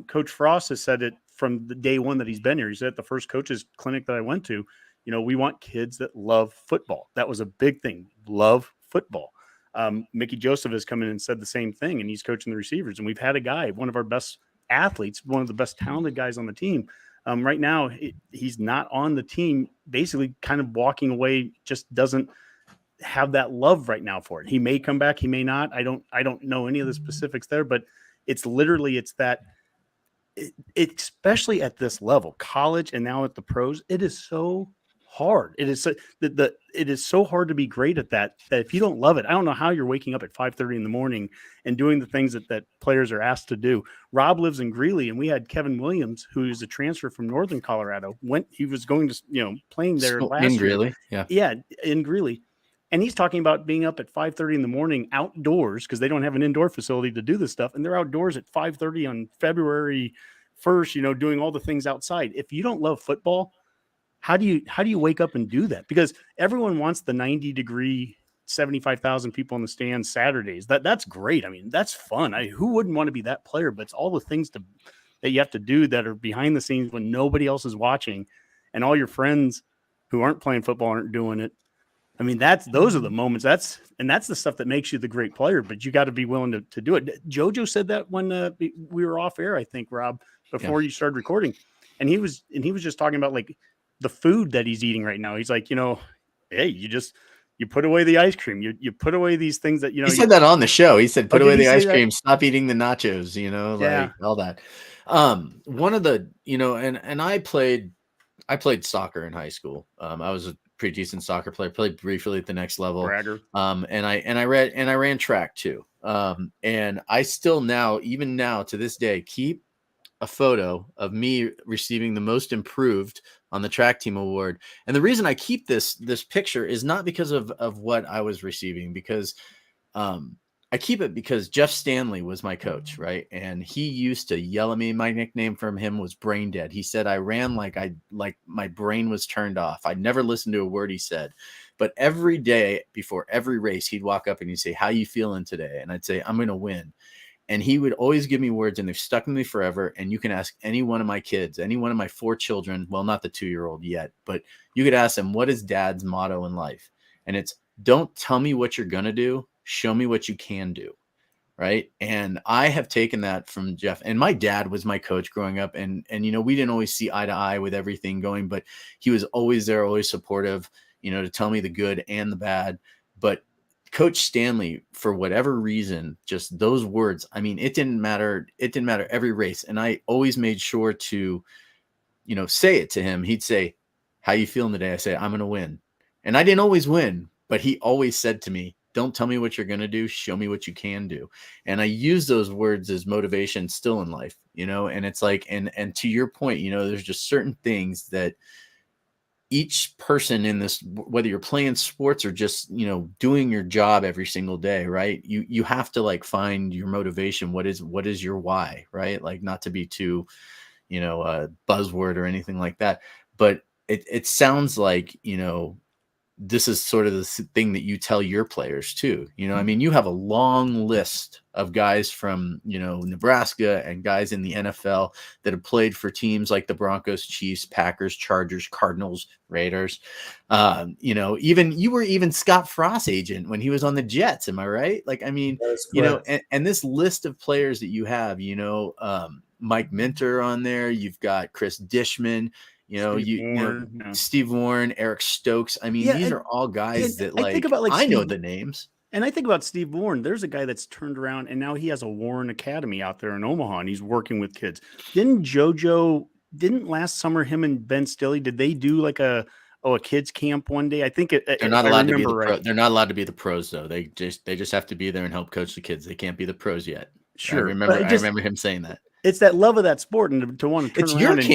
Coach Frost has said it from the day one that he's been here. He said at the first coaches clinic that I went to, we want kids that love football. That was a big thing. Love football. Mickey Joseph has come in and said the same thing, and he's coaching the receivers. And we've had a guy, one of our best athletes, one of the best talented guys on the team. Right now, he's not on the team, basically kind of walking away, just doesn't have that love right now for it. He may come back, he may not. I don't know any of the specifics there, but it's that especially at this level, college and now at the pros, it is so hard. It is it is so hard to be great at that if you don't love it, I don't know how you're waking up at 5:30 in the morning and doing the things that players are asked to do. Rob lives in Greeley, and we had Kevin Williams, who is a transfer from Northern Colorado. He was going to playing there last in year. Greeley, yeah, in Greeley. And he's talking about being up at 5:30 in the morning outdoors because they don't have an indoor facility to do this stuff. And they're outdoors at 5:30 on February 1st, doing all the things outside. If you don't love football, how do you wake up and do that? Because everyone wants the 90-degree, 75,000 people in the stands Saturdays. That's great. I mean, that's fun. Who wouldn't want to be that player? But it's all the things that you have to do that are behind the scenes when nobody else is watching, and all your friends who aren't playing football aren't doing it. I mean, those are the moments. That's the stuff that makes you the great player. But you got to be willing to do it. JoJo said that when we were off air, I think, Rob, before you started recording, and he was just talking about like the food that he's eating right now. He's like, hey, you put away the ice cream. You put away these things that, he said that on the show. He said, put did away he the say ice that? cream, stop eating the nachos, Yeah. like all that. One of the, and I played soccer in high school. I was a pretty decent soccer player, played briefly at the next level. Bragger. And I ran track too. And I still now, even now to this day, keep a photo of me receiving the most improved on the track team award. And the reason I keep this picture is not because of what I was receiving, because I keep it because Jeff Stanley was my coach, right? And he used to yell at me. My nickname from him was Brain Dead. He said I ran like my brain was turned off. I never listened to a word he said. But every day before every race, he'd walk up and he'd say, "How you feeling today?" And I'd say, "I'm going to win." And he would always give me words, and they've stuck with me forever. And you can ask any one of my kids, any one of my 4 children, well, not the 2-year-old yet, but you could ask them, what is Dad's motto in life? And it's, don't tell me what you're going to do. Show me what you can do. Right. And I have taken that from Jeff, and my dad was my coach growing up. And, we didn't always see eye to eye with everything going, but he was always there, always supportive, to tell me the good and the bad. But Coach Stanley, for whatever reason, just those words, I mean, it didn't matter. It didn't matter every race. And I always made sure to, say it to him. He'd say, "How you feeling today?" I say, "I'm going to win." And I didn't always win, but he always said to me, "Don't tell me what you're going to do. Show me what you can do." And I use those words as motivation still in life, and it's like, and to your point, there's just certain things that each person in this, whether you're playing sports or just, doing your job every single day, right? You have to like find your motivation. What is your why, right? Like, not to be too, a buzzword or anything like that, but it sounds like, this is sort of the thing that you tell your players too. I mean, you have a long list of guys from, Nebraska and guys in the NFL that have played for teams like the Broncos, Chiefs, Packers, Chargers, Cardinals, Raiders. Even you were even Scott Frost's agent when he was on the Jets. Am I right? Like, I mean, and this list of players that you have, Mike Minter on there, you've got Chris Dishman, Steve Warren, Eric Stokes. I mean, these are all guys that I think about, I know the names. And I think about Steve Warren. There's a guy that's turned around, and now he has a Warren Academy out there in Omaha, and he's working with kids. Didn't last summer, him and Ben Stilley, did they do like a kids camp one day? I think they're not allowed to be they're not allowed to be the pros though. They just have to be there and help coach the kids. They can't be the pros yet. Sure. I remember him saying that. It's that love of that sport, and to want to turn around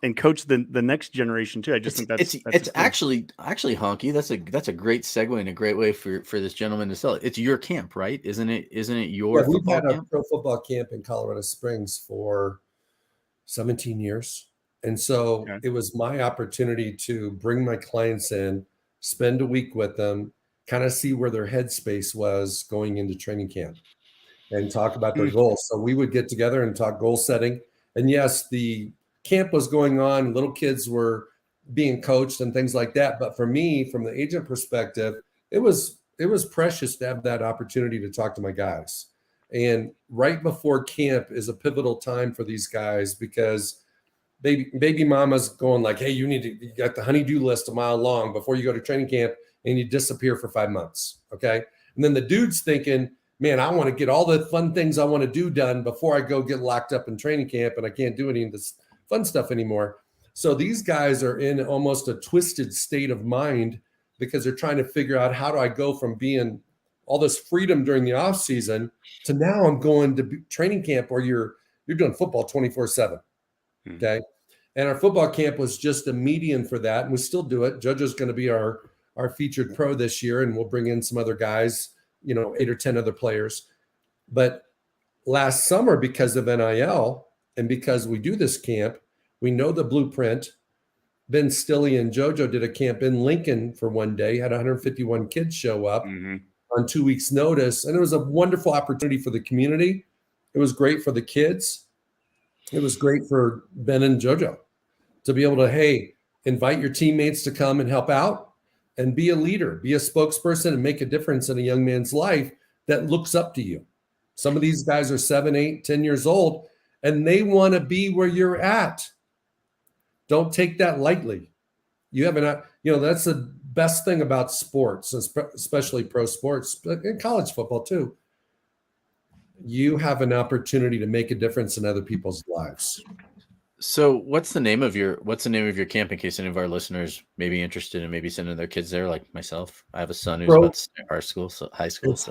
and coach the next generation too. I just think that's actually Honky. That's a great segue and a great way for this gentleman to sell it. It's your camp, right? Isn't it your football we've had camp? a pro football camp in Colorado Springs for 17 years. And so It was my opportunity to bring my clients in, spend a week with them, kind of see where their headspace was going into training camp, and talk about their goals. So we would get together and talk goal setting. And yes, the camp was going on, little kids were being coached and things like that. But for me, from the agent perspective, it was precious to have that opportunity to talk to my guys. And right before camp is a pivotal time for these guys, because baby mama's going like, "Hey, you got the honey-do list a mile long before you go to training camp, and you disappear for 5 months." Okay. And then the dude's thinking, "Man, I want to get all the fun things I want to do done before I go get locked up in training camp, and I can't do any of this fun stuff anymore." So these guys are in almost a twisted state of mind because they're trying to figure out, how do I go from being all this freedom during the off season to now I'm going to training camp where you're doing football 24/7. Okay. And our football camp was just a median for that. And we still do it. JoJo's going to be our featured pro this year, and we'll bring in some other guys, 8 or 10 other players. But last summer, because of NIL and because we do this camp, we know the blueprint. Ben Stilley and JoJo did a camp in Lincoln for one day, had 151 kids show up on 2 weeks' notice. And it was a wonderful opportunity for the community. It was great for the kids. It was great for Ben and JoJo to be able to, hey, invite your teammates to come and help out and be a leader, be a spokesperson, and make a difference in a young man's life that looks up to you. Some of these guys are 7, 8, 10 years old, and they want to be where you're at. Don't take that lightly. You have that's the best thing about sports, especially pro sports, but in college football too. You have an opportunity to make a difference in other people's lives. So what's the name of your camp, in case any of our listeners may be interested in maybe sending their kids there, like myself? I have a son who's about to start high school.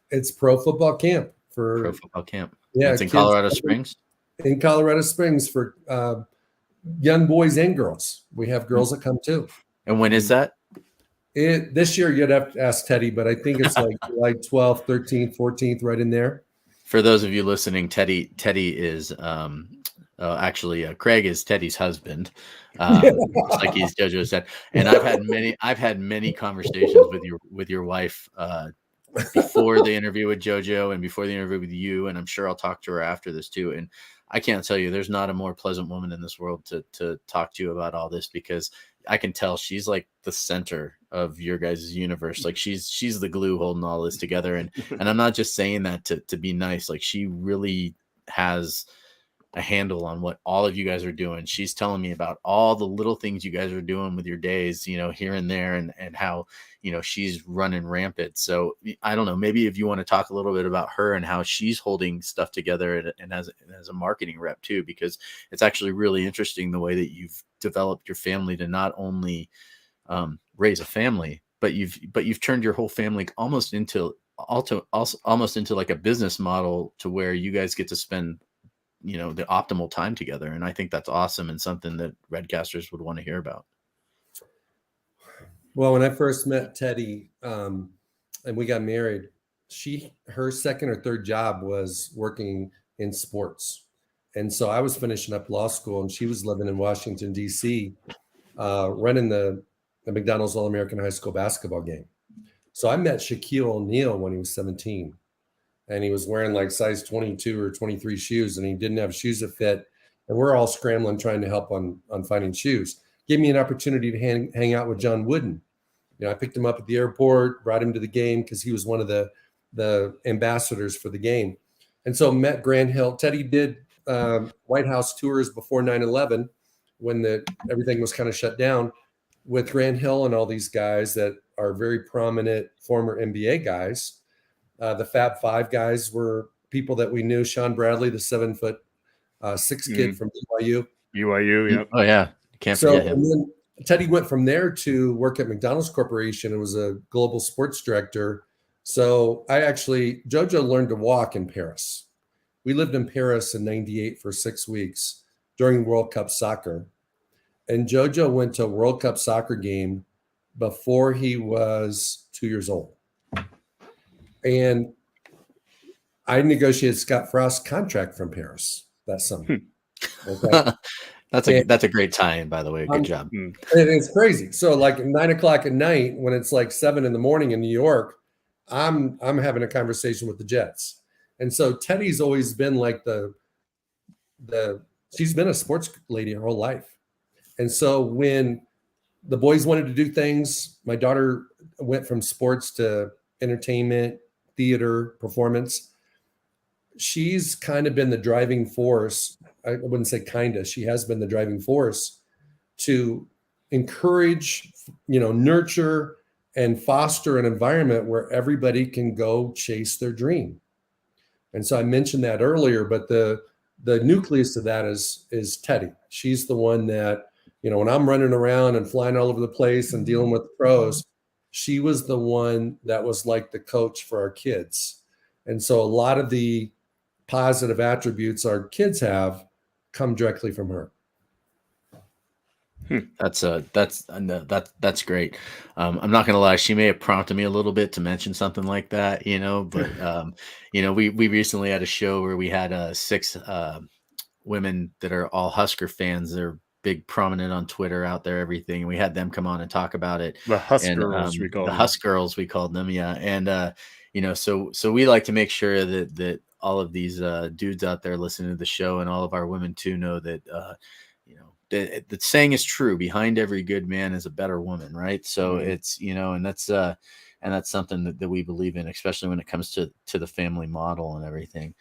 It's pro football camp Pro football camp. Yeah, it's in Colorado Springs. In Colorado Springs for young boys and girls. We have girls that come too. And when is that? This year you'd have to ask Teddy, but I think it's like July 12th, 13th, 14th, right in there. For those of you listening, Teddy is actually Craig is Teddy's husband, just like JoJo said. And I've had many conversations with your wife before the interview with JoJo and before the interview with you, and I'm sure I'll talk to her after this too. And I can't tell you, there's not a more pleasant woman in this world to talk to you about all this, because I can tell she's like the center of your guys' universe. Like she's the glue holding all this together. And I'm not just saying that to be nice. Like she really has a handle on what all of you guys are doing. She's telling me about all the little things you guys are doing with your days, here and there, and how, she's running rampant. So I don't know, maybe if you want to talk a little bit about her and how she's holding stuff together and as a marketing rep too, because it's actually really interesting the way that you've developed your family to not only raise a family, but you've turned your whole family almost into like a business model, to where you guys get to spend the optimal time together. And I think that's awesome, and something that Redcasters would want to hear about. Well, when I first met Teddy and we got married, her second or third job was working in sports. And so I was finishing up law school, and she was living in Washington, D.C., running the McDonald's All-American High School basketball game. So I met Shaquille O'Neal when he was 17. And he was wearing like size 22 or 23 shoes, and he didn't have shoes that fit. And we're all scrambling, trying to help on finding shoes. Gave me an opportunity to hang out with John Wooden. I picked him up at the airport, brought him to the game because he was one of the ambassadors for the game. And so met Grant Hill. Teddy did White House tours before 9/11, when everything was kind of shut down, with Grant Hill and all these guys that are very prominent former NBA guys. The Fab Five guys were people that we knew. Sean Bradley, the 7'6" kid from BYU. Yep. Oh yeah, can't forget him. And then Teddy went from there to work at McDonald's Corporation and was a global sports director. So JoJo learned to walk in Paris. We lived in Paris in '98 for 6 weeks during World Cup soccer. And JoJo went to a World Cup soccer game before he was 2 years old. And I negotiated Scott Frost's contract from Paris that summer. Okay. That's a great tie-in, by the way. Good job. And it's crazy. So like at 9 o'clock at night, when it's like 7 in the morning in New York, I'm having a conversation with the Jets. And so Teddy's always been like she's been a sports lady her whole life. And so when the boys wanted to do things, my daughter went from sports to entertainment, theater, performance. She's kind of been the driving force. I wouldn't say kind of, she has been the driving force to encourage, nurture and foster an environment where everybody can go chase their dream. And so I mentioned that earlier, but the nucleus of that is Teddy. She's the one that, when I'm running around and flying all over the place and dealing with the pros, she was the one that was like the coach for our kids. And so a lot of the positive attributes our kids have come directly from her. That's great. I'm not gonna lie, she may have prompted me a little bit to mention something like that, but we recently had a show where we had 6 women that are all Husker fans. They're big, prominent on Twitter, out there, everything. And we had them come on and talk about it. The Huskers, we called them. Yeah. And, so we like to make sure that all of these dudes out there listening to the show, and all of our women too, know that, the saying is true: behind every good man is a better woman. Right. So it's, and that's something that we believe in, especially when it comes to the family model and everything.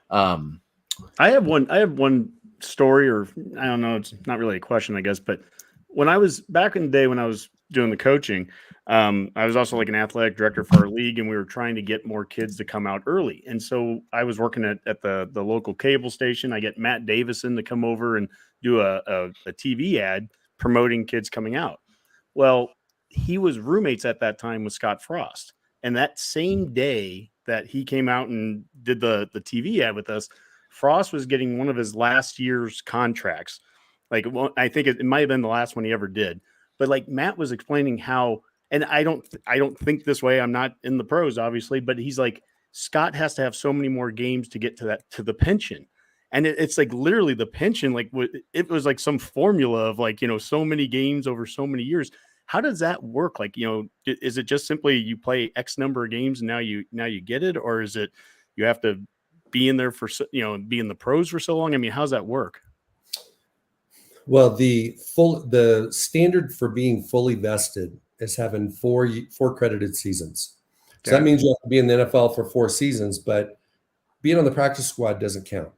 I have one story, or I don't know, it's not really a question, I guess, but when I was back in the day when I was doing the coaching, I was also like an athletic director for our league, and we were trying to get more kids to come out early. And so I was working at the local cable station. I get Matt Davison to come over and do a TV ad promoting kids coming out. Well, he was roommates at that time with Scott Frost. And that same day that he came out and did the TV ad with us, Frost was getting one of his last year's contracts. Like, well, I think it might have been the last one he ever did. But like Matt was explaining how, and I don't think this way. I'm not in the pros, obviously, but he's like, Scott has to have so many more games to get to the pension. And it's like literally the pension, like it was like some formula of like, so many games over so many years. How does that work? Like, is it just simply you play X number of games and now you get it? Or is it you have to be in there for, be in the pros for so long? I mean, how's that work? Well, the standard for being fully vested is having four credited seasons. So that means you have to be in the NFL for 4 seasons, but being on the practice squad doesn't count.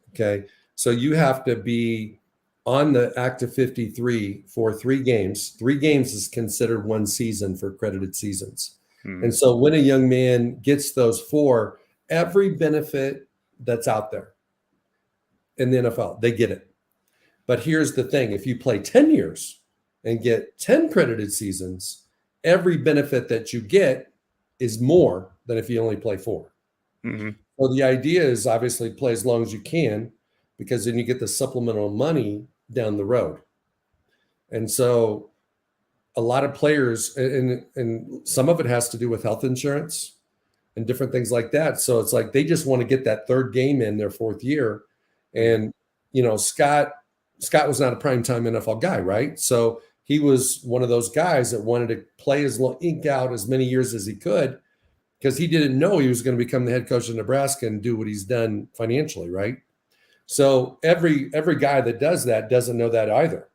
Okay. So you have to be on the active 53 for 3 games. 3 games is considered 1 season for credited seasons. And so when a young man gets those 4, every benefit that's out there in the NFL, they get it. But here's the thing. If you play 10 years and get 10 credited seasons, every benefit that you get is more than if you only play 4. So the idea is obviously play as long as you can, because then you get the supplemental money down the road. And so a lot of players, and some of it has to do with health insurance and different things like that. So it's like they just want to get that 3rd game in their 4th year. And, Scott was not a primetime NFL guy, right? So he was one of those guys that wanted to play ink out as many years as he could, because he didn't know he was going to become the head coach of Nebraska and do what he's done financially, right? So every guy that does that doesn't know that either.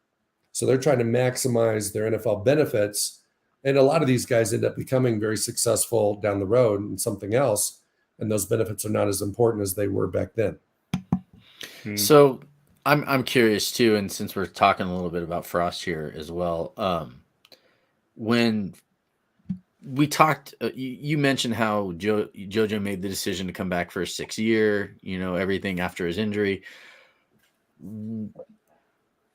So they're trying to maximize their NFL benefits. And a lot of these guys end up becoming very successful down the road in something else. And those benefits are not as important as they were back then. So I'm curious too, and since we're talking a little bit about Frost here as well, when we talked, you mentioned how JoJo made the decision to come back for a 6th year, everything after his injury.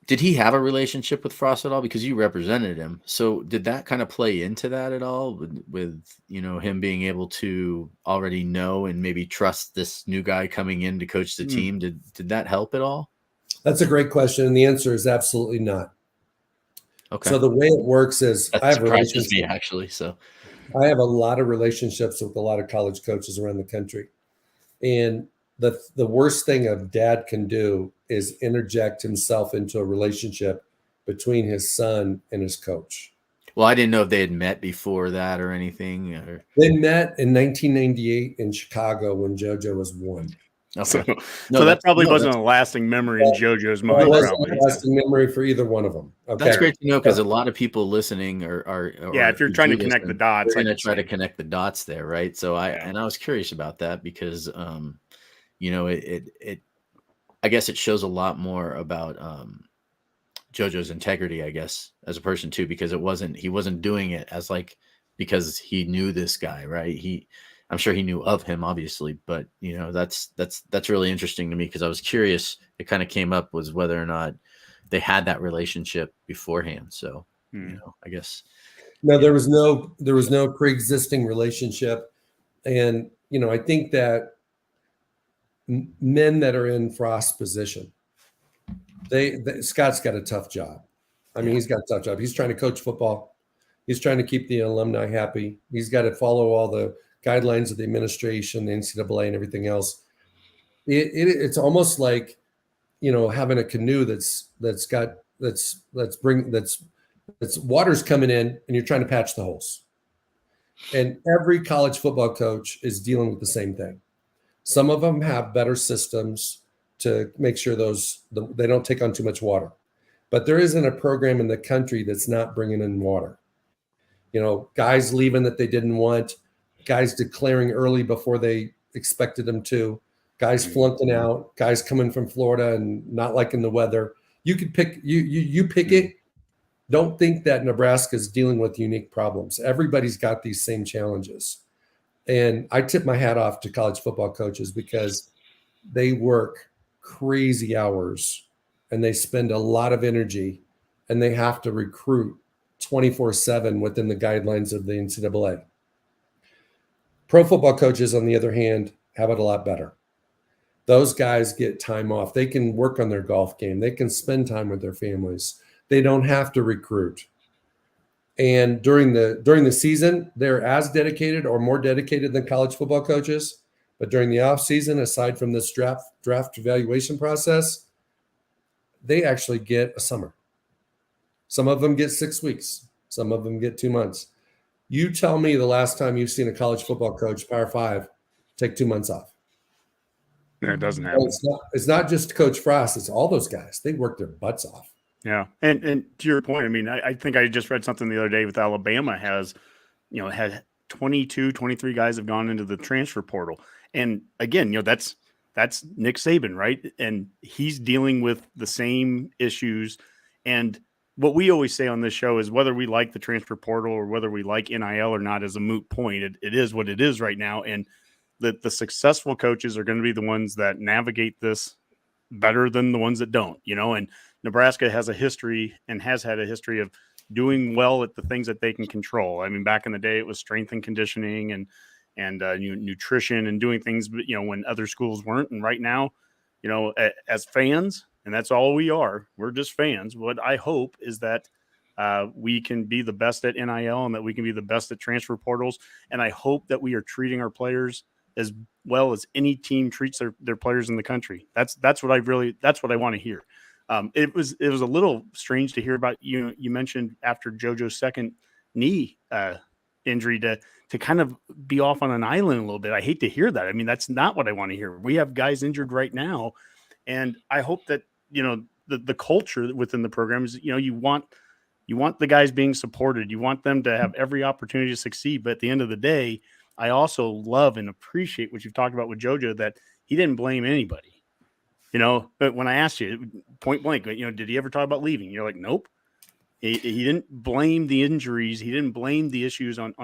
Did he have a relationship with Frost at all? Because you represented him. So did that kind of play into that at all with him being able to already know and maybe trust this new guy coming in to coach the team? Did that help at all? That's a great question. And the answer is absolutely not. Okay. So the way it works is that surprises me, actually. So I have a lot of relationships with a lot of college coaches around the country. And the worst thing a dad can do is interject himself into a relationship between his son and his coach. Well, I didn't know if they had met before that or anything. They met in 1998 in Chicago when JoJo was 1. Okay. So that probably wasn't a lasting memory in JoJo's mind. It wasn't a lasting memory for either one of them. Okay. That's great to know, because a lot of people listening are if you're trying to connect the dots, they're going to try to connect the dots there, right? So I was curious about that because it I guess it shows a lot more about JoJo's integrity, I guess, as a person too, because he wasn't doing it as like because he knew this guy, right? I'm sure he knew of him, obviously, but that's really interesting to me, because I was curious. It kind of came up was whether or not they had that relationship beforehand. So I guess no, there was no pre-existing relationship, and I think that men that are in Frost's position, Scott's got a tough job. I mean, he's got a tough job. He's trying to coach football. He's trying to keep the alumni happy. He's got to follow all the guidelines of the administration, the NCAA, and everything else. It's almost like, having a canoe that's water's coming in and you're trying to patch the holes. And every college football coach is dealing with the same thing. Some of them have better systems to make sure they don't take on too much water. But there isn't a program in the country that's not bringing in water. Guys leaving that they didn't want, guys declaring early before they expected them to, guys flunking out, guys coming from Florida and not liking the weather. You could pick you pick it, don't think that Nebraska is dealing with unique problems. Everybody's got these same challenges. And I tip my hat off to college football coaches because they work crazy hours and they spend a lot of energy and they have to recruit 24/7 within the guidelines of the NCAA. Pro football coaches, on the other hand, have it a lot better. Those guys get time off. They can work on their golf game. They can spend time with their families. They don't have to recruit. And during the season, they're as dedicated or more dedicated than college football coaches. But during the off season, aside from this draft evaluation process, they actually get a summer. Some of them get 6 weeks. Some of them get 2 months. You tell me the last time you've seen a college football coach, Power 5, take 2 months off. No, it doesn't happen. It's not just Coach Frost. It's all those guys. They work their butts off. Yeah. And to your point, I mean, I think I just read something the other day with Alabama had 22, 23 guys have gone into the transfer portal. And again, that's Nick Saban, right? And he's dealing with the same issues. And what we always say on this show is whether we like the transfer portal or whether we like NIL or not is a moot point. It is what it is right now. And the successful coaches are going to be the ones that navigate this better than the ones that don't, and Nebraska has a history and has had a history of doing well at the things that they can control. I mean, back in the day, it was strength and conditioning and nutrition and doing things, when other schools weren't. And right now, as fans, and that's all we are, we're just fans. What I hope is that we can be the best at NIL and that we can be the best at transfer portals. And I hope that we are treating our players as well as any team treats their players in the country. That's what I want to hear. It was a little strange to hear about, you mentioned after JoJo's second knee injury to kind of be off on an island a little bit. I hate to hear that. I mean, that's not what I want to hear. We have guys injured right now. And I hope that, the culture within the program is, you want the guys being supported. You want them to have every opportunity to succeed. But at the end of the day, I also love and appreciate what you've talked about with JoJo, that he didn't blame anybody, but when I asked you point blank, did he ever talk about leaving? You're like, nope. He didn't blame the injuries. He didn't blame the issues on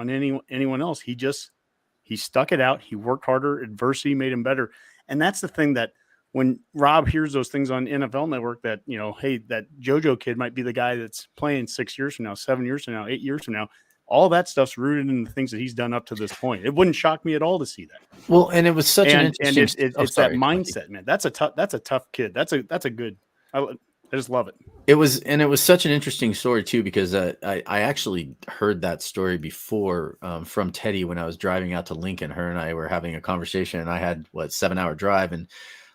anyone else. He stuck it out. He worked harder. Adversity made him better. And that's the thing that when Rob hears those things on NFL Network that, hey, that JoJo kid might be the guy that's playing 6 years from now, 7 years from now, 8 years from now. All that stuff's rooted in the things that he's done up to this point. It wouldn't shock me at all to see that. Well, and it was such an interesting. It's that mindset, man. That's a tough kid. That's a good. I just love it. It was such an interesting story too, because I actually heard that story before from Teddy when I was driving out to Lincoln. Her and I were having a conversation, and I had 7-hour drive, and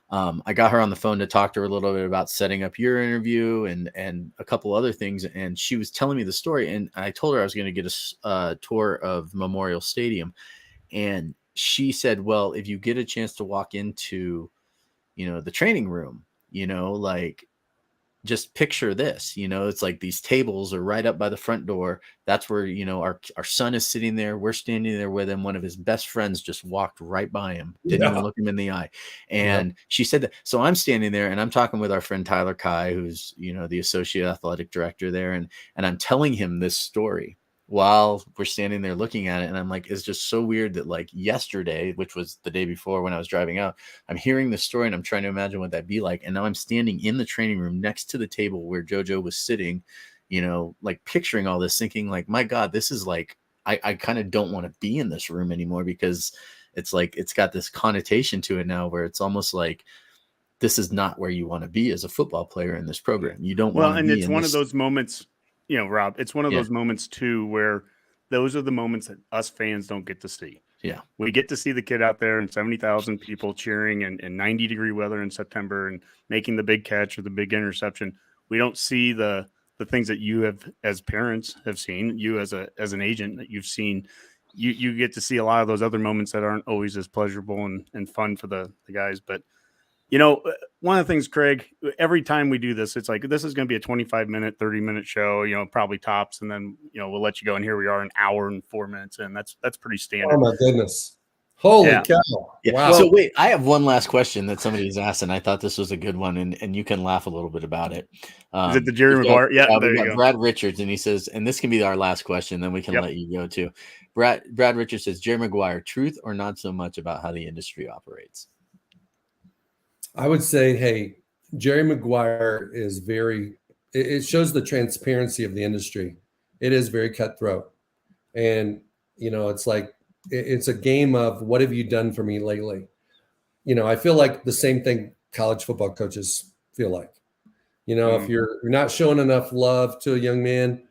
I got her on the phone to talk to her a little bit about setting up your interview and a couple other things. And she was telling me the story, and I told her I was going to get a tour of Memorial Stadium. And she said, well, if you get a chance to walk into, the training room, just picture this, it's like these tables are right up by the front door. That's where, our son is sitting there. We're standing there with him. One of his best friends just walked right by him, didn't even look him in the eye. And she said that. So I'm standing there and I'm talking with our friend Tyler Kai, who's, the associate athletic director there. And I'm telling him this story while we're standing there looking at it. And I'm like, it's just so weird that yesterday, which was the day before when I was driving out, I'm hearing the story and I'm trying to imagine what that'd be like. And now I'm standing in the training room next to the table where JoJo was sitting, picturing all this, thinking my God, this is I kind of don't want to be in this room anymore, because it's it's got this connotation to it now where it's almost like this is not where you want to be as a football player in this program. You don't want to be. And it's one of those moments, Rob, it's one of those moments too, where those are the moments that us fans don't get to see. Yeah. We get to see the kid out there and 70,000 people cheering and 90-degree weather in September and making the big catch or the big interception. We don't see the things that you have as parents have seen, you as an agent that you've seen. You get to see a lot of those other moments that aren't always as pleasurable and fun for the guys. But one of the things, Craig, every time we do this, it's this is going to be a 25-minute, 30-minute show, probably tops. And then, we'll let you go. And here we are, an hour and 4 minutes. And that's pretty standard. Oh, my goodness. Holy Yeah. cow. Yeah. Wow. So wait, I have one last question that somebody's asked, and I thought this was a good one, and you can laugh a little bit about it. Is it the Jerry Maguire? Yeah, there we you got go. Brad Richards, and he says, and this can be our last question, then we can Yep. let you go too. Brad Richards says, Jerry Maguire, truth or not so much about how the industry operates? I would say, hey, Jerry Maguire is it shows the transparency of the industry. It is very cutthroat. And, it's like, it's a game of what have you done for me lately? I feel like the same thing college football coaches feel like. If you're not showing enough love to a young man,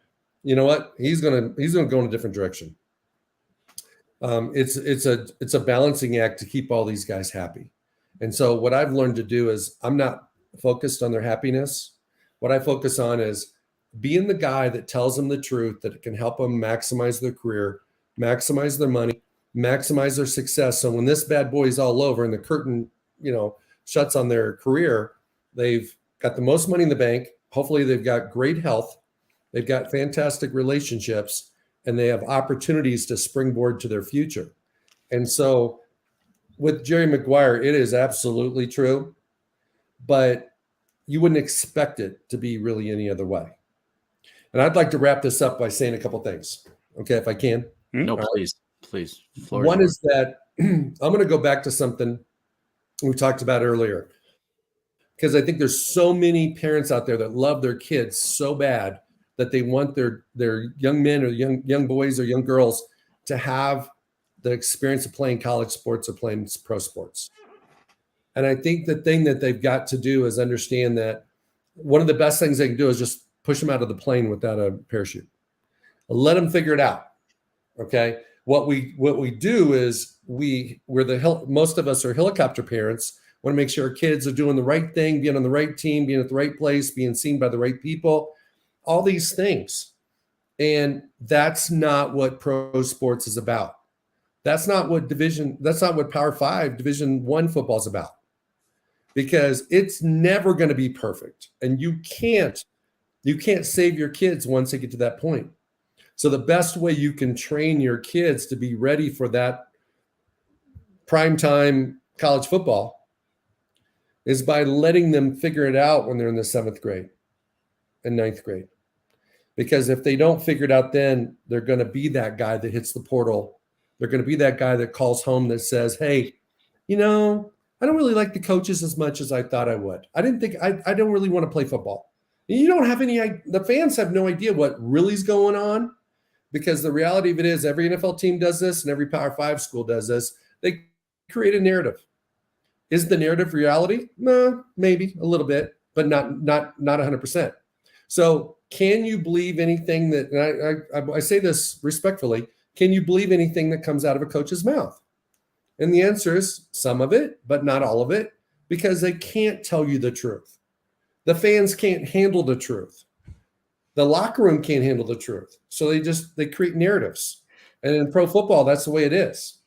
you know what? He's gonna go in a different direction. It's a balancing act to keep all these guys happy. And so what I've learned to do is I'm not focused on their happiness. What I focus on is being the guy that tells them the truth, that it can help them maximize their career, maximize their money, maximize their success. So when this bad boy is all over and the curtain, shuts on their career, they've got the most money in the bank. Hopefully they've got great health. They've got fantastic relationships, and they have opportunities to springboard to their future. And so with Jerry Maguire, it is absolutely true, but you wouldn't expect it to be really any other way. And I'd like to wrap this up by saying a couple things, okay, if I can. No, please. One is that I'm going to go back to something we talked about earlier, because I think there's so many parents out there that love their kids so bad that they want their young men or young boys or young girls to have the experience of playing college sports or playing pro sports. And I think the thing that they've got to do is understand that one of the best things they can do is just push them out of the plane without a parachute. Let them figure it out. Okay. What we do is most of us are helicopter parents, want to make sure our kids are doing the right thing, being on the right team, being at the right place, being seen by the right people, all these things. And that's not what pro sports is about. That's not what Power 5 Division 1 football is about, because it's never going to be perfect. And you can't save your kids once they get to that point. So the best way you can train your kids to be ready for that primetime college football is by letting them figure it out when they're in the 7th grade and 9th grade. Because if they don't figure it out then, they're going to be that guy that hits the portal. They're going to be that guy that calls home that says, hey, I don't really like the coaches as much as I thought I would. I don't really want to play football. And you don't have the fans have no idea what really is going on, because the reality of it is every NFL team does this and every Power 5 school does this. They create a narrative. Is the narrative reality? Maybe a little bit, but not 100%. So can you believe anything that, and I say this respectfully, can you believe anything that comes out of a coach's mouth? And the answer is some of it, but not all of it, because they can't tell you the truth. The fans can't handle the truth. The locker room can't handle the truth. So they create narratives. And in pro football, that's the way it is.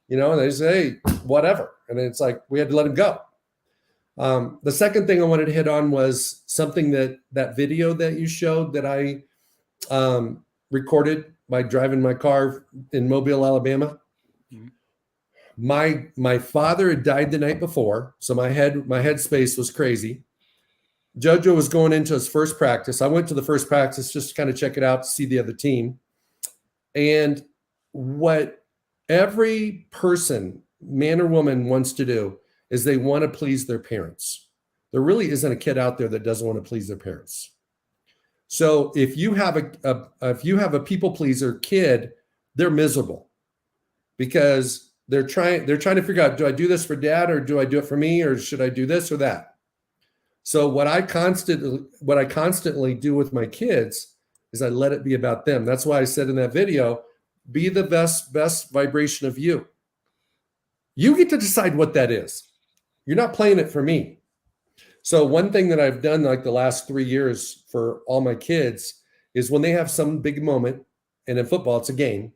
And they say, hey, whatever. And it's like, we had to let him go. The second thing I wanted to hit on was something that video that you showed that I recorded by driving my car in Mobile, Alabama. Mm-hmm. My father had died the night before, so my headspace was crazy. JoJo was going into his first practice. I went to the first practice just to kind of check it out, to see the other team. And what every person, man or woman, wants to do is they want to please their parents. There really isn't a kid out there that doesn't want to please their parents. So if you have a people pleaser kid, they're miserable, because they're trying to figure out, do I do this for dad, or do I do it for me, or should I do this or that? So what I constantly do with my kids is I let it be about them. That's why I said in that video, be the best vibration of you. You get to decide what that is. You're not playing it for me. So one thing that I've done like the last 3 years for all my kids is when they have some big moment, and in football, it's a game,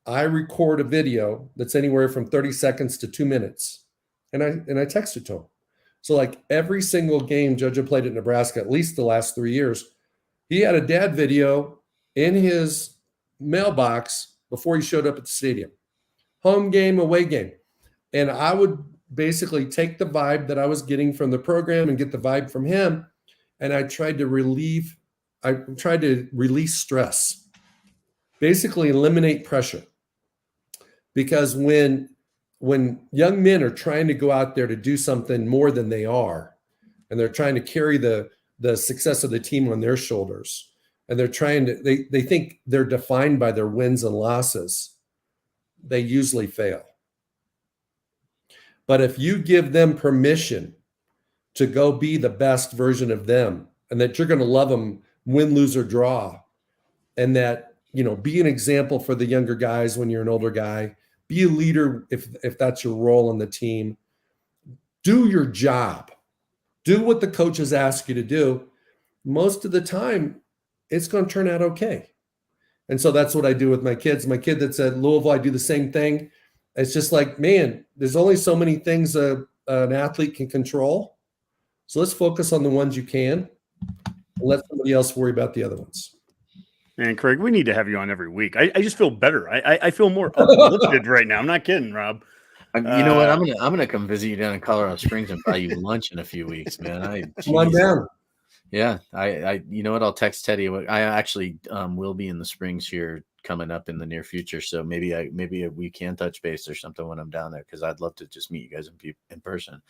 I record a video that's anywhere from 30 seconds to 2 minutes. And I text it to them. So like every single game JoJo played at Nebraska, at least the last 3 years, he had a dad video in his mailbox before he showed up at the stadium. home game, away game. And I would basically take the vibe that I was getting from the program and get the vibe from him. And I tried to release stress, basically eliminate pressure. Because when young men are trying to go out there to do something more than they are, and they're trying to carry the success of the team on their shoulders, and they're trying to, they think they're defined by their wins and losses, they usually fail. But if you give them permission to go be the best version of them, and that you're going to love them, win, lose, or draw, and that, be an example for the younger guys when you're an older guy, be a leader if that's your role on the team, do your job, do what the coaches ask you to do. Most of the time, it's going to turn out okay. And so that's what I do with my kids. My kid that's at Louisville, I do the same thing. It's just like, man, there's only so many things an athlete can control. So let's focus on the ones you can and let somebody else worry about the other ones. Man, Craig, we need to have you on every week. I just feel better. I feel more uplifted right now. I'm not kidding, Rob. You know what? I'm gonna come visit you down in Colorado Springs and buy you lunch in a few weeks, man. Come on down. Yeah, I you know what? I'll text Teddy. I actually will be in the Springs here coming up in the near future, so maybe we can touch base or something when I'm down there, because I'd love to just meet you guys in person.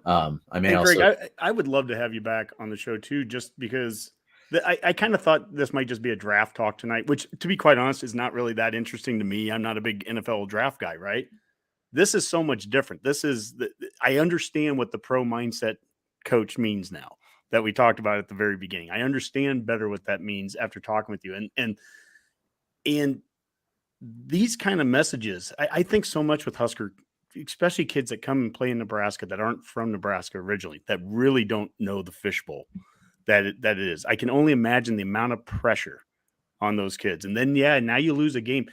I may also. Craig, I would love to have you back on the show too, just because I kind of thought this might just be a draft talk tonight, which, to be quite honest, is not really that interesting to me. I'm not a big NFL draft guy, right? This is so much different. I understand what the pro mindset coach means now that we talked about at the very beginning. I understand better what that means after talking with you. And these kind of messages, I think so much with Husker, especially kids that come and play in Nebraska that aren't from Nebraska originally, that really don't know the fishbowl that it is. I can only imagine the amount of pressure on those kids. And then, now you lose a game.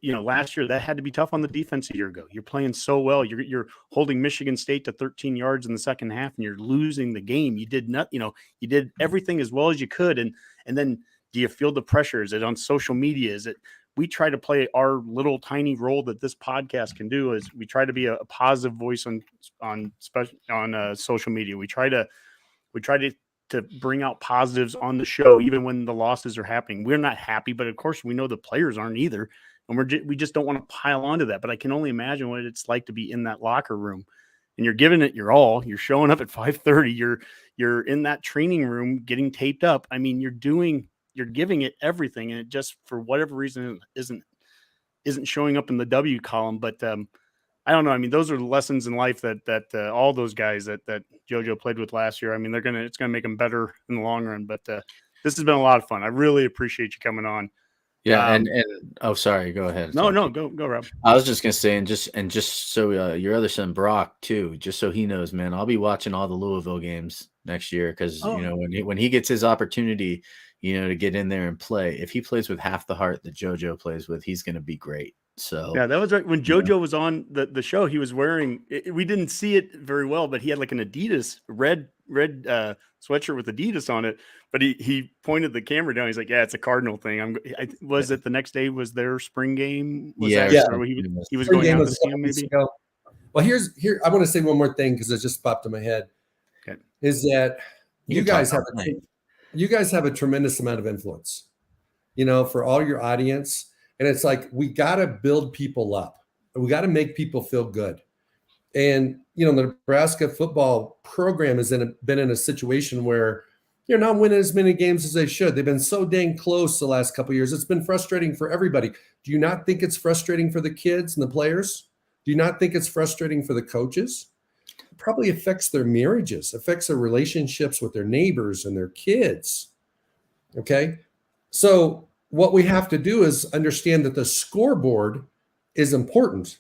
Last year that had to be tough on the defense a year ago. You're playing so well. You're holding Michigan State to 13 yards in the second half, and you're losing the game. You did you did everything as well as you could. And then do you feel the pressure? Is it on social media? Is it, we try to play our little tiny role that this podcast can do, is we try to be a positive voice on social media. We try to bring out positives on the show, even when the losses are happening. We're not happy, but of course we know the players aren't either. And we just don't want to pile onto that. But I can only imagine what it's like to be in that locker room, and you're giving it your all. You're showing up at 5:30. You're in that training room getting taped up. I mean, you're giving it everything. And it just, for whatever reason, isn't showing up in the W column. But I don't know. I mean, those are the lessons in life that all those guys that JoJo played with last year, I mean, it's going to make them better in the long run. But this has been a lot of fun. I really appreciate you coming on. Yeah. Oh, sorry. Go ahead. No, go, Rob. I was just going to say, and just so your other son, Brock, too, just so he knows, man, I'll be watching all the Louisville games next year. Because, when he gets his opportunity, to get in there and play, if he plays with half the heart that JoJo plays with, he's going to be great. So yeah, that was right. When JoJo was on the show, he was wearing, we didn't see it very well, but he had like an Adidas red sweatshirt with Adidas on it. But he pointed the camera down. He's like, "Yeah, it's a Cardinal thing." Was it the next day? Was their spring game? He was going out to see him maybe. Well, here I want to say one more thing, because it just popped in my head. Okay. Is that you guys have a tremendous amount of influence, for all your audience. And it's like, we got to build people up. We got to make people feel good. And, the Nebraska football program has been in a situation where you're not winning as many games as they should. They've been so dang close the last couple of years. It's been frustrating for everybody. Do you not think it's frustrating for the kids and the players? Do you not think it's frustrating for the coaches? It probably affects their marriages, affects their relationships with their neighbors and their kids. Okay. So what we have to do is understand that the scoreboard is important.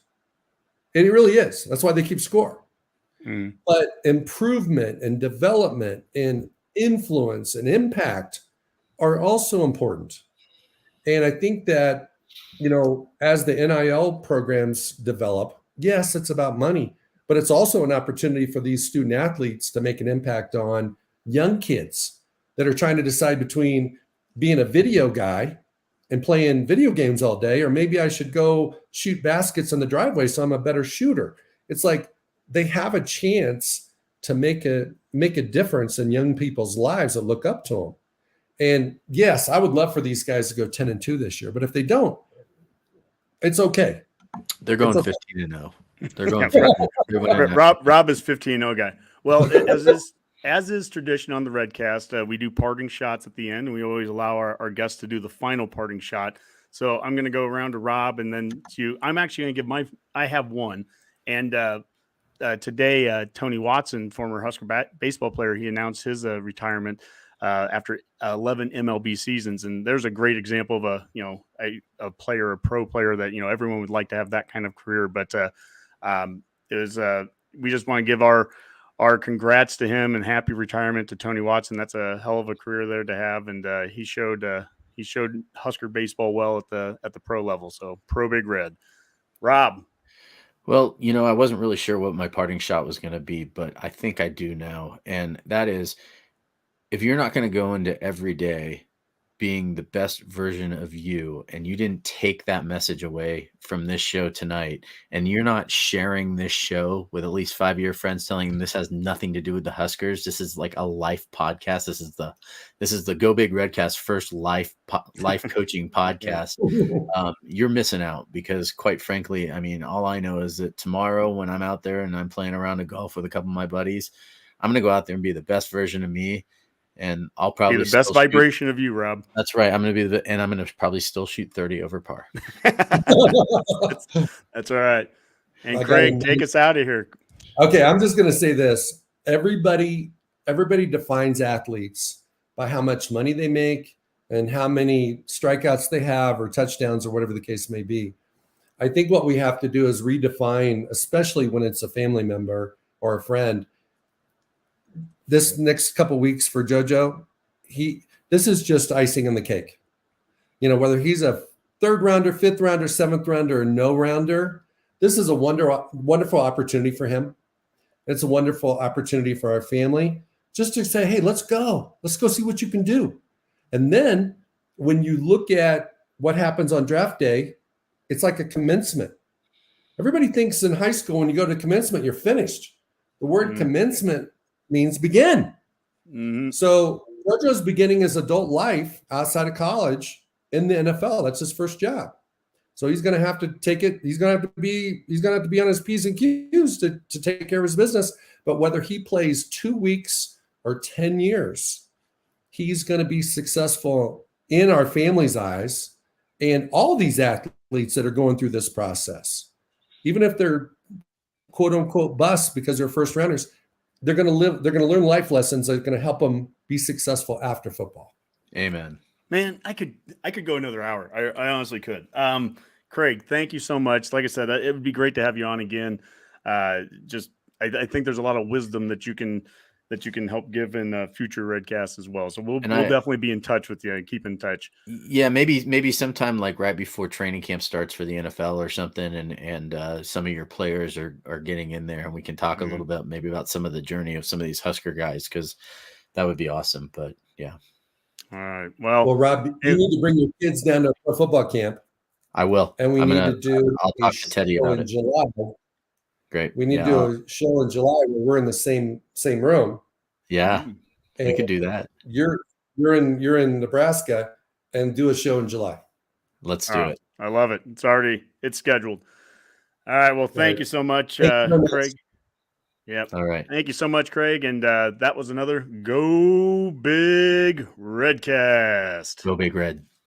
And it really is. That's why they keep score. But improvement and development and influence and impact are also important. And I think that, as the NIL programs develop, yes, it's about money, but it's also an opportunity for these student athletes to make an impact on young kids that are trying to decide between being a video guy and playing video games all day, or maybe I should go shoot baskets in the driveway so I'm a better shooter. It's like they have a chance to make a difference in young people's lives that look up to them. And yes, I would love for these guys to go 10-2 this year, but if they don't, it's okay. They're going 15-0. They're going. Rob is 15-0 guy. Well, as is tradition on the Redcast, we do parting shots at the end, and we always allow our guests to do the final parting shot. So I'm going to go around to Rob and then to you. I'm actually going to give I have one. And today, Tony Watson, former Husker baseball player, he announced his retirement after 11 MLB seasons. And there's a great example of a player, a pro player that, everyone would like to have that kind of career. But we just want to give our congrats to him and happy retirement to Tony Watson. That's a hell of a career there to have. And he showed Husker baseball well at the pro level. So pro Big Red. Rob. Well, I wasn't really sure what my parting shot was going to be, but I think I do now. And that is, if you're not going to go into every day being the best version of you, and you didn't take that message away from this show tonight, and you're not sharing this show with at least 5 of your friends, telling them this has nothing to do with the Huskers, this is like a life podcast, this is the Go Big Redcast first life coaching podcast, you're missing out. Because quite frankly, I mean, all I know is that tomorrow when I'm out there and I'm playing around a golf with a couple of my buddies, I'm going to go out there and be the best version of me. And I'll probably be the best vibration of you, Rob. That's right. I'm going to be and I'm going to probably still shoot 30 over par. That's all right. And Craig, take us out of here. Okay. I'm just going to say this. Everybody defines athletes by how much money they make and how many strikeouts they have or touchdowns or whatever the case may be. I think what we have to do is redefine, especially when it's a family member or a friend. This next couple of weeks for JoJo, this is just icing on the cake. Whether he's a third rounder, fifth rounder, seventh rounder, or no rounder, this is a wonderful opportunity for him. It's a wonderful opportunity for our family just to say, hey, let's go see what you can do. And then when you look at what happens on draft day, it's like a commencement. Everybody thinks in high school, when you go to commencement, you're finished. The word commencement means begin. Mm-hmm. So JoJo's beginning his adult life outside of college in the NFL. That's his first job. So he's going to have to take it. He's going to have to be on his P's and Q's to take care of his business. But whether he plays 2 weeks or 10 years, he's going to be successful in our family's eyes. And all these athletes that are going through this process, even if they're quote unquote busts because they're first rounders, they're going to learn life lessons that are going to help them be successful after football. Amen. Man, I could go another hour. I honestly could. Craig, thank you so much. Like I said, it would be great to have you on again. I think there's a lot of wisdom that you can help give in future Redcasts as well. So we'll definitely be in touch with you. Keep in touch. Yeah, maybe sometime like right before training camp starts for the NFL or something, and some of your players are getting in there, and we can talk a little bit maybe about some of the journey of some of these Husker guys, because that would be awesome. But yeah. All right. Well, Rob, you need to bring your kids down to a football camp. I will. And I'll talk to Teddy about it. July. Great. We need to do a show in July where we're in the same room. Yeah, and we could do that. You're in Nebraska, and do a show in July. Let's do it. I love it. It's scheduled. All right. Well, thank you so much, Craig. Yep. All right. Thank you so much, Craig. And that was another Go Big Redcast. Go Big Red.